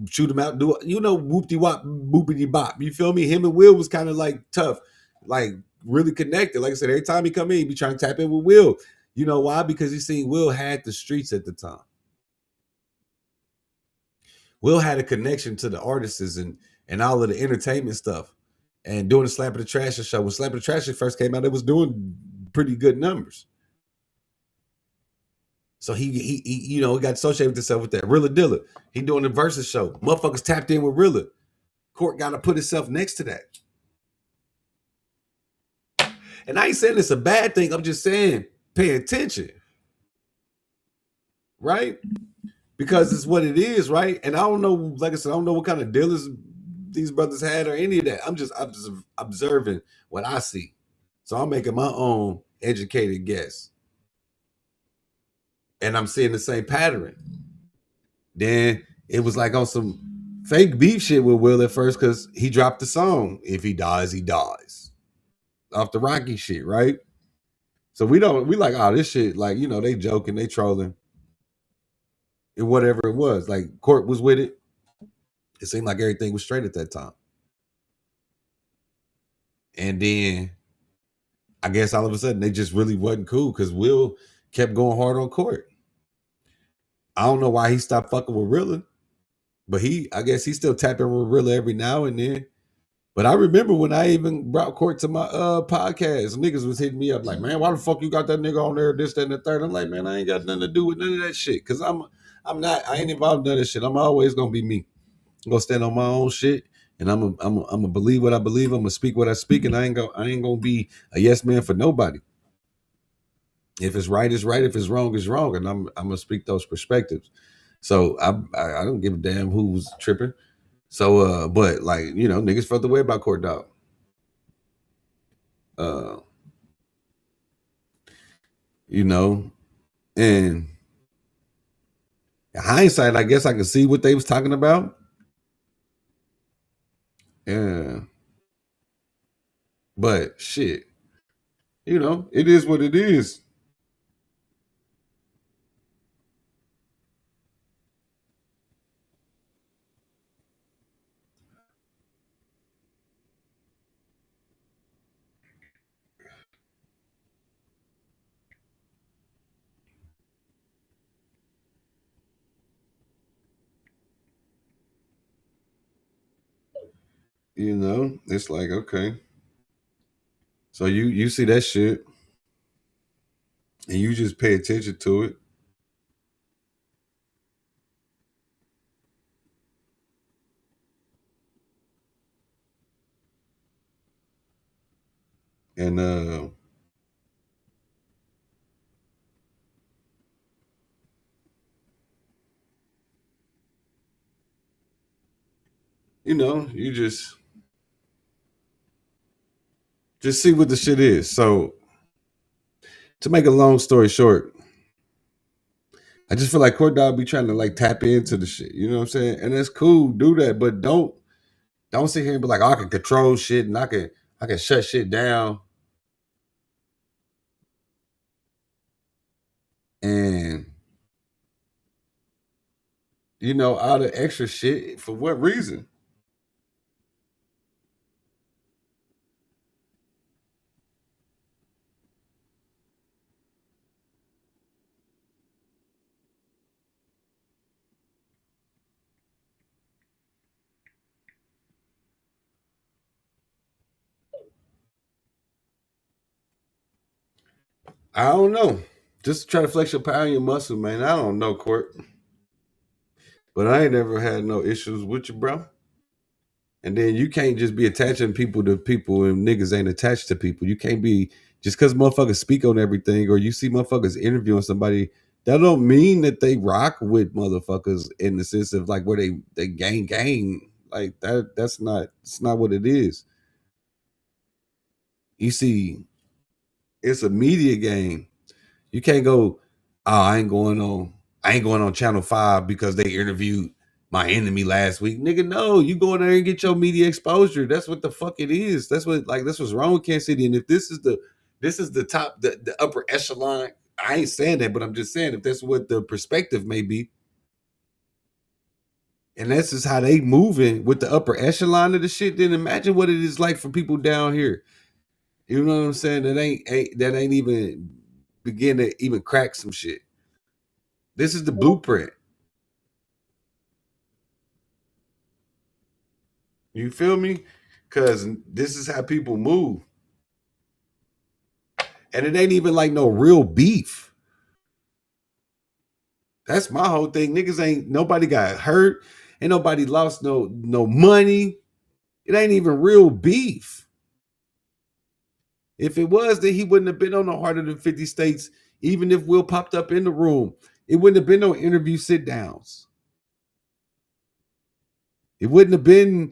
shoot him out, do whoopty wop, boopity bop. You feel me? Him and Will was kind of like tough, like really connected. Like I said, every time he come in, he be trying to tap in with Will. You know why? Because he seen Will had the streets at the time. Will had a connection to the artists and all of the entertainment stuff. And doing the Slap of the Trash show. When Slap of the Trash first came out, it was doing pretty good numbers. So he got associated with himself with that. Rilla Dilla. He doing the Versus show. Motherfuckers tapped in with Rilla. Court got to put himself next to that. And I ain't saying it's a bad thing. I'm just saying pay attention. Right? Because it's what it is, right? And I don't know, like I said, I don't know what kind of dealers these brothers had or any of that. I'm just observing what I see. So I'm making my own educated guess. And I'm seeing the same pattern. Then it was like on some fake beef shit with Will at first because he dropped the song, If He Dies, He Dies. Off the Rocky shit, right? So we like, oh, this shit, like, they joking, they trolling. And whatever it was. Like Court was with it. It seemed like everything was straight at that time. And then I guess all of a sudden they just really wasn't cool because Will kept going hard on Court. I don't know why he stopped fucking with Rilla, but I guess he's still tapping with Rilla every now and then. But I remember when I even brought Court to my podcast, niggas was hitting me up like, man, why the fuck you got that nigga on there, this, that, and the third? I'm like, man, I ain't got nothing to do with none of that shit. Cause I ain't involved in none of that shit. I'm always gonna be me. I'm gonna stand on my own shit. And I'm gonna believe what I believe. I'm gonna speak what I speak, and I ain't gonna be a yes man for nobody. If it's right, it's right. If it's wrong, it's wrong. And I'm gonna speak those perspectives. So I don't give a damn who's tripping. So but like, niggas felt the way about Court Dog. Uh and in hindsight, I guess I could see what they was talking about. Yeah. But shit, it is what it is. It's like, okay. So you see that shit and you just pay attention to it. And you just see what the shit is. So to make a long story short, I just feel like Court Dog be trying to like tap into the shit. You know what I'm saying? And that's cool, do that, but don't sit here and be like, oh, I can control shit and I can shut shit down. And all the extra shit for what reason? I don't know. Just try to flex your power and your muscle, man. I don't know, Court. But I ain't never had no issues with you, bro. And then you can't just be attaching people to people and niggas ain't attached to people. You can't be just because motherfuckers speak on everything or you see motherfuckers interviewing somebody, that don't mean that they rock with motherfuckers in the sense of like where they gang. Like that's not what it is. You see, it's a media game. You can't go, oh, I ain't going on Channel 5 because they interviewed my enemy last week. Nigga, no, you go in there and get your media exposure. That's what the fuck it is. That's what's wrong with Kansas City. And if this is the top, the upper echelon, I ain't saying that, but I'm just saying if that's what the perspective may be. And that's just how they moving with the upper echelon of the shit, then imagine what it is like for people down here. You know what I'm saying? That ain't even begin to even crack some shit. This is the blueprint. You feel me? Because this is how people move. And it ain't even like no real beef. That's my whole thing. Niggas ain't nobody got hurt. Ain't nobody lost no money. It ain't even real beef. If it was, then he wouldn't have been on the Harder Than 50 States, even if Will popped up in the room. It wouldn't have been no interview sit downs. It wouldn't have been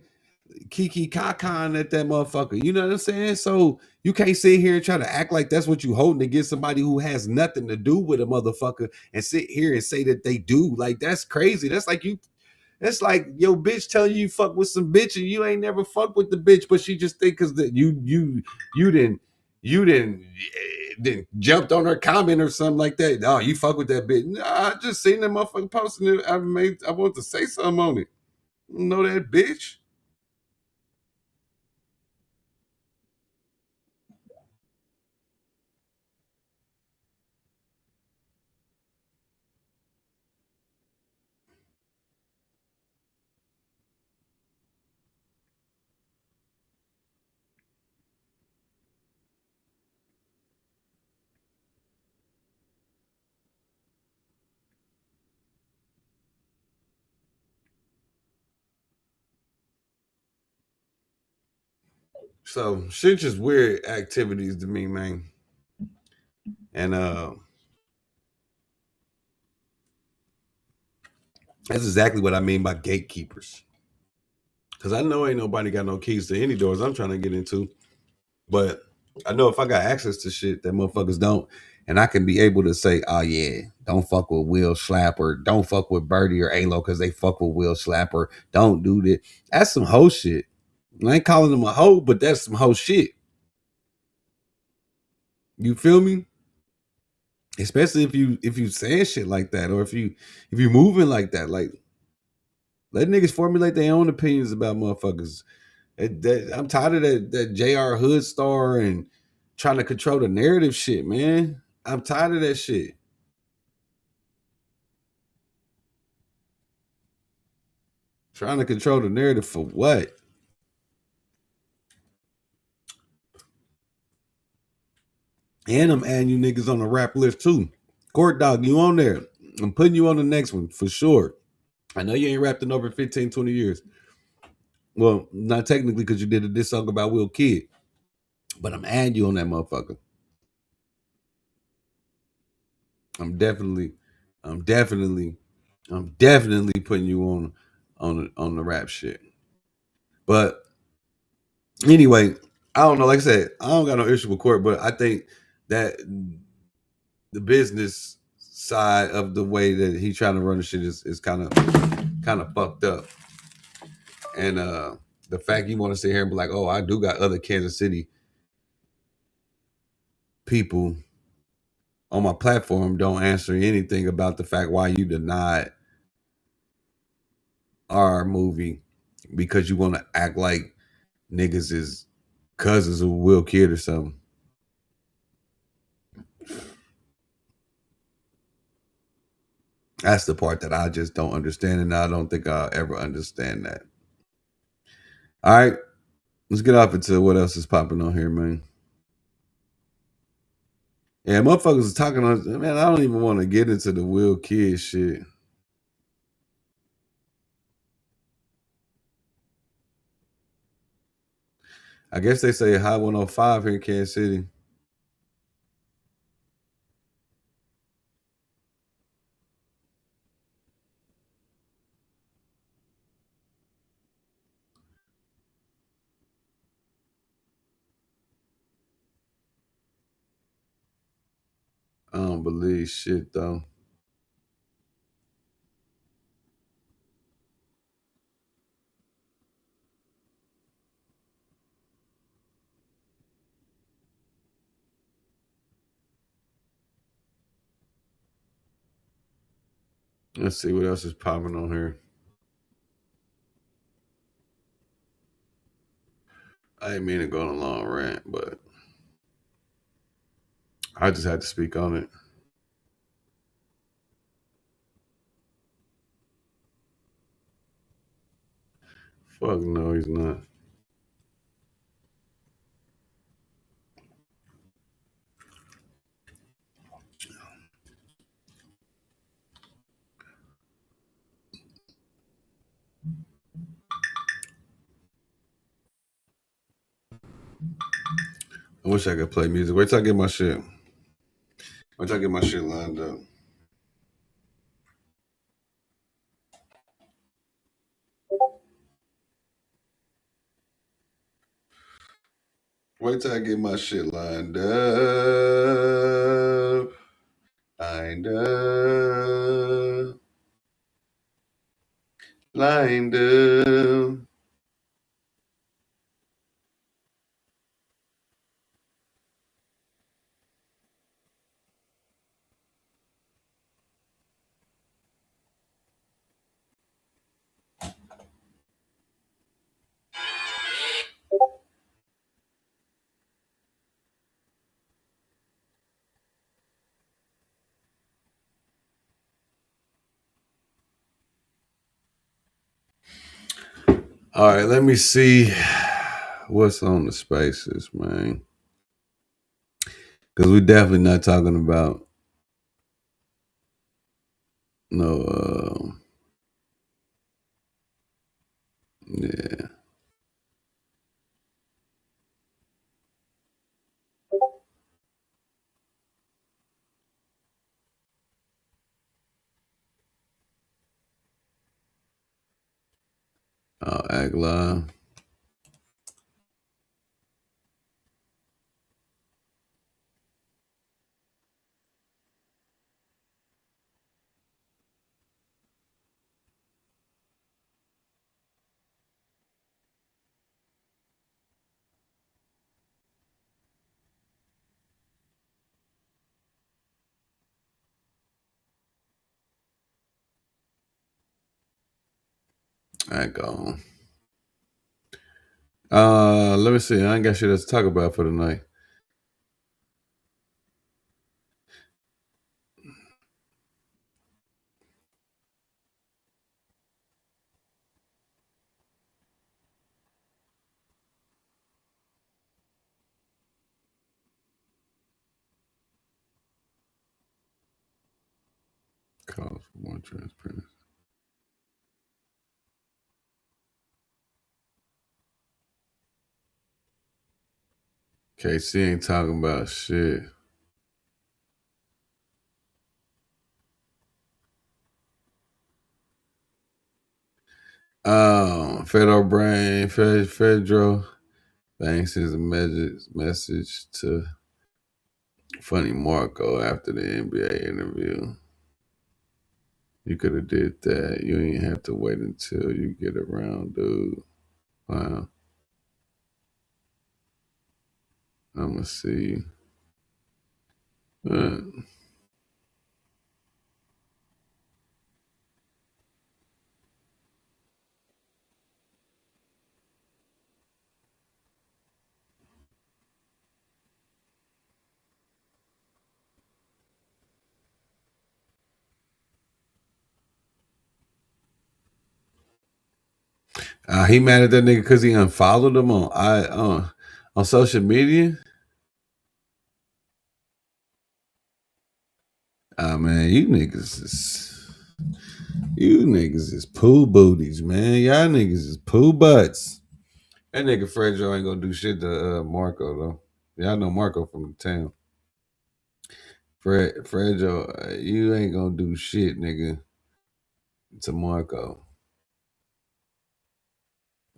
Kiki Kakan at that motherfucker. You know what I'm saying? So you can't sit here and try to act like that's what you holding against somebody who has nothing to do with a motherfucker and sit here and say that they do. Like that's crazy. That's like yo bitch telling you fuck with some bitch and you ain't never fuck with the bitch, but she just think because that you didn't then jumped on her comment or something like that. No, you fuck with that bitch. Nah, I just seen that motherfucker posting it. I want to say something on it. You know that bitch. So shit just weird activities to me, man. And that's exactly what I mean by gatekeepers. Cause I know ain't nobody got no keys to any doors I'm trying to get into. But I know if I got access to shit that motherfuckers don't, and I can be able to say, oh yeah, don't fuck with Will Slapper, don't fuck with Birdie or Alo because they fuck with Will Slapper. Don't do that. That's some hoe shit. I ain't calling them a hoe, but that's some hoe shit. You feel me? Especially if you saying shit like that, or if you moving like that, like let niggas formulate their own opinions about motherfuckers. I'm tired of that JR Hood star and trying to control the narrative shit, man. I'm tired of that shit. Trying to control the narrative for what? And I'm adding you niggas on the rap list too. Court Dog, you on there. I'm putting you on the next one for sure. I know you ain't rapped in over 15, 20 years. Well, not technically because you did a diss song about Will Kid, but I'm adding you on that motherfucker. I'm definitely, I'm definitely, I'm definitely putting you on the rap shit. But anyway, I don't know. Like I said, I don't got no issue with court, but I think that the business side of the way that he trying to run the shit is kind of fucked up. And the fact you want to sit here and be like, oh, I do got other Kansas City people on my platform don't answer anything about the fact why you denied our movie because you want to act like niggas is cousins of Will Kid or something. That's the part that I just don't understand, and I don't think I'll ever understand that. All right, let's get off into what else is popping on here, man. Yeah, motherfuckers is talking on. Man, I don't even want to get into the Will Kid shit. I guess they say high 105 here in Kansas City. I don't believe shit though. Let's see what else is popping on here. I didn't mean to go on a long rant, but I just had to speak on it. Fuck no, he's not. I wish I could play music. Wait till I get my shit. Wait till I get my shit lined up. Wait till I get my shit lined up. Lined up. Lined up. All right, let me see what's on the spaces, man. Because we're definitely not talking about no, yeah. Act live. Act on. Let me see. I ain't got shit else to talk about for tonight. Calls for more transparency. KC ain't talking about shit. Federal Brain, Fedro thanks his message to Funny Marco after the NBA interview. You could have did that. You ain't have to wait until you get around, dude. Wow. I'ma see. Uh, he mad at that nigga because he unfollowed him on social media. Ah man, you niggas is poo booties, man. Y'all niggas is poo butts. That nigga Fred Joe ain't gonna do shit to Marco though. Y'all know Marco from the town. Fred Joe, you ain't gonna do shit, nigga, to Marco.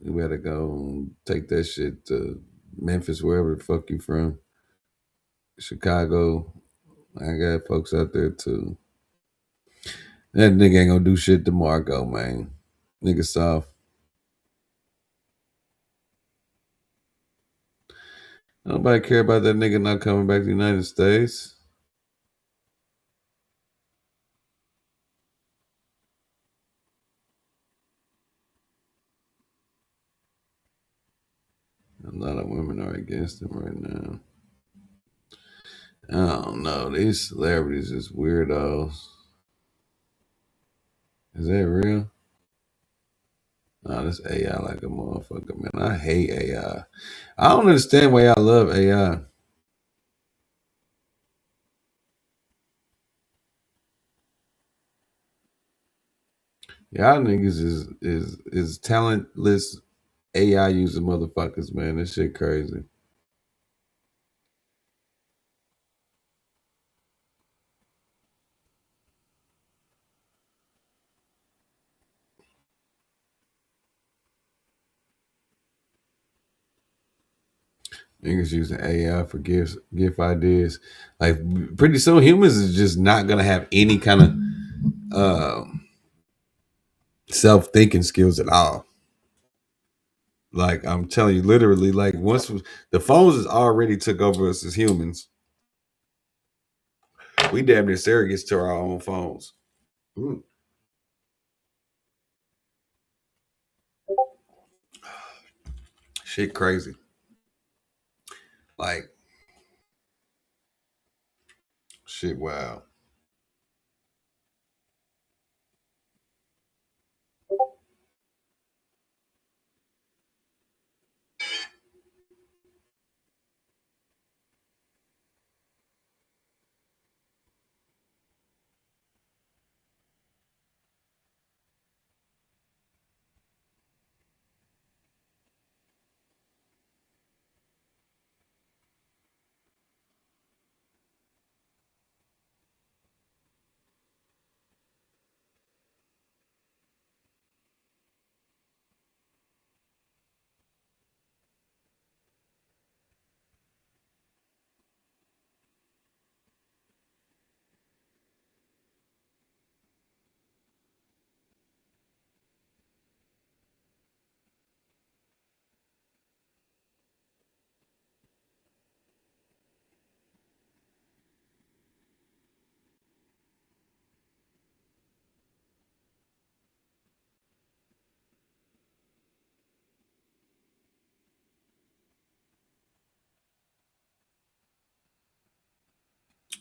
You better go and take that shit to Memphis, wherever the fuck you from. Chicago. I got folks out there too. That nigga ain't gonna do shit to Marco, man. Nigga soft. Nobody care about that nigga not coming back to the United States. A lot of women are against him right now. I don't know. These celebrities is weirdos. Is that real? Nah, this AI like a motherfucker, man. I hate AI. I don't understand why y'all love AI. Y'all niggas is talentless AI using motherfuckers, man. This shit crazy. Niggas using AI for gift ideas. Like pretty soon humans is just not gonna have any kind of self thinking skills at all. Like I'm telling you, literally, like once the phones is already took over us as humans, we damn near surrogates to our own phones. Mm. Shit crazy. Like shit wow.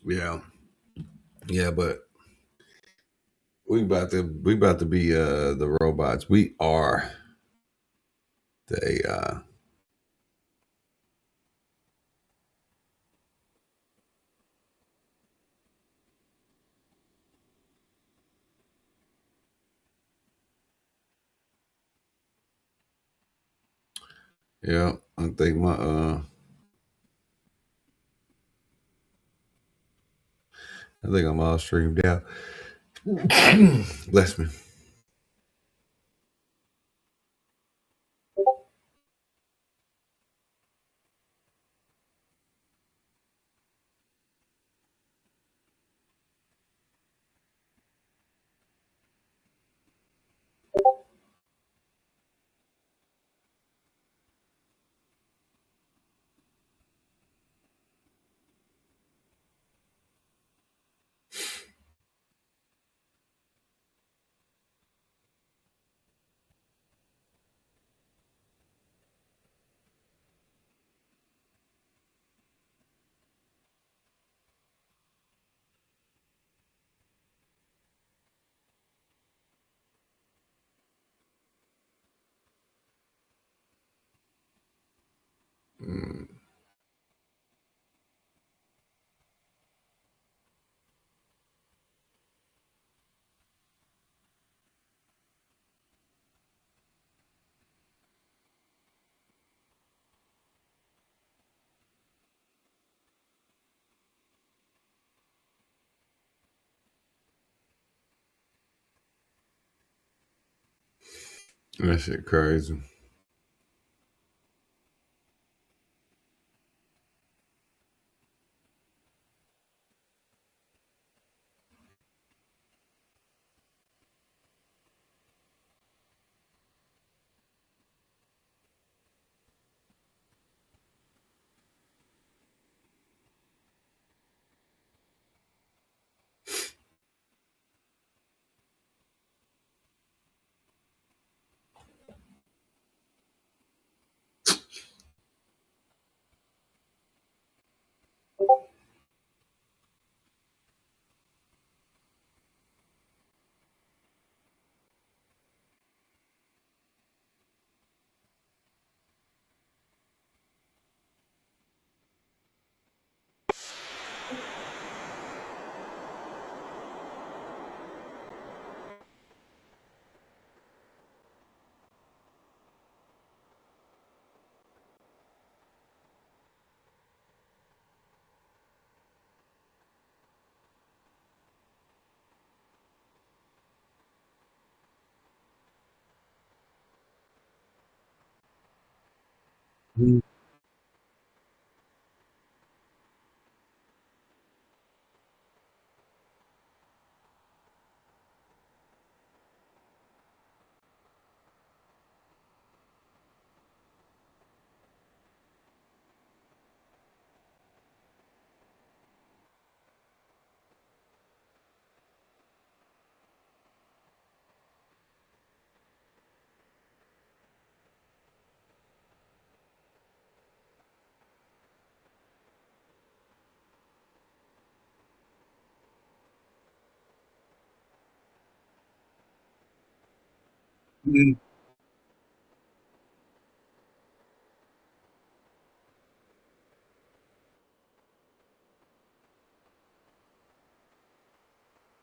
Yeah. Yeah, but we about to be the robots. We are the AI. Yeah. I think I'm all streamed out. Bless me. That shit crazy. Mhm.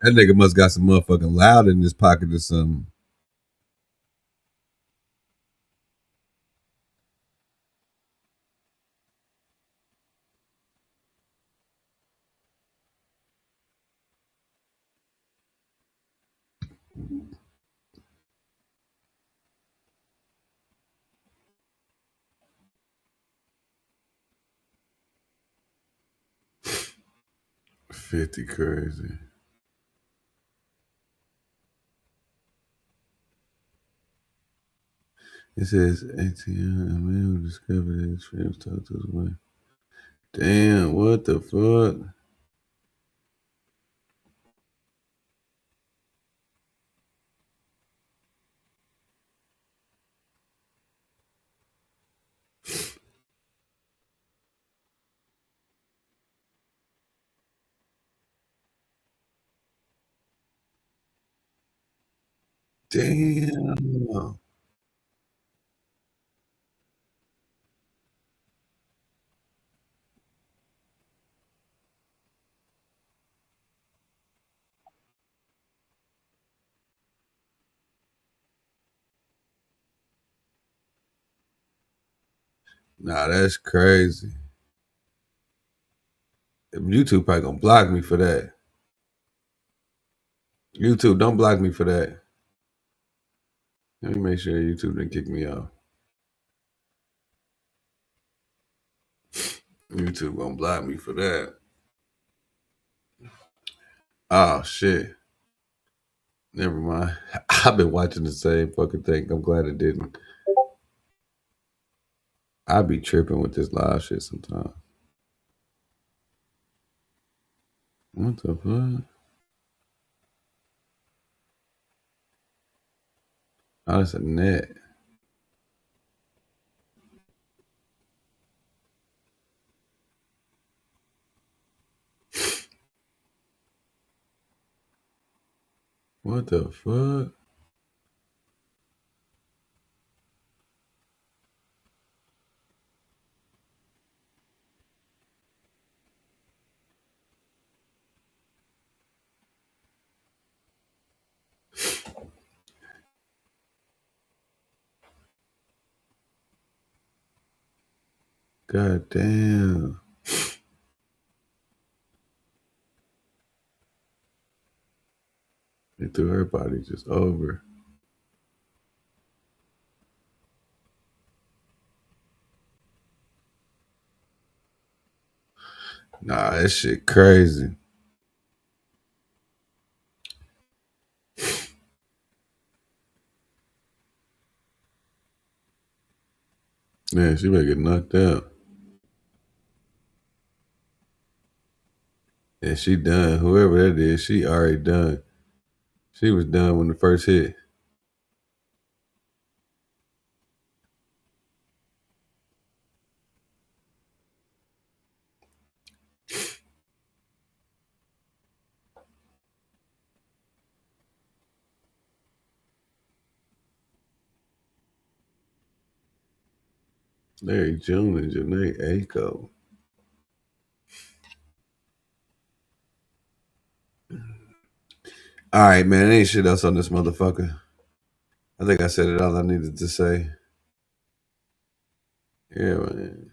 That nigga must got some motherfucking loud in his pocket or something. $50 crazy. It says ATM, a man who discovered that his friends talked to his wife. Damn, what the fuck? Damn. Nah, that's crazy. YouTube probably gonna block me for that. YouTube, don't block me for that. Let me make sure YouTube didn't kick me off. YouTube gonna block me for that. Oh shit. Never mind. I've been watching the same fucking thing. I'm glad it didn't. I be tripping with this live shit sometimes. What the fuck? Oh, that's a net. What the fuck? God damn. They threw her body just over. Nah, that shit crazy. Man, she better get knocked out. And she done. Whoever that is, she already done. She was done when the first hit. Larry June and Janae Aiko. All right, man. Ain't shit else on this motherfucker. I think I said it all I needed to say. Yeah, man.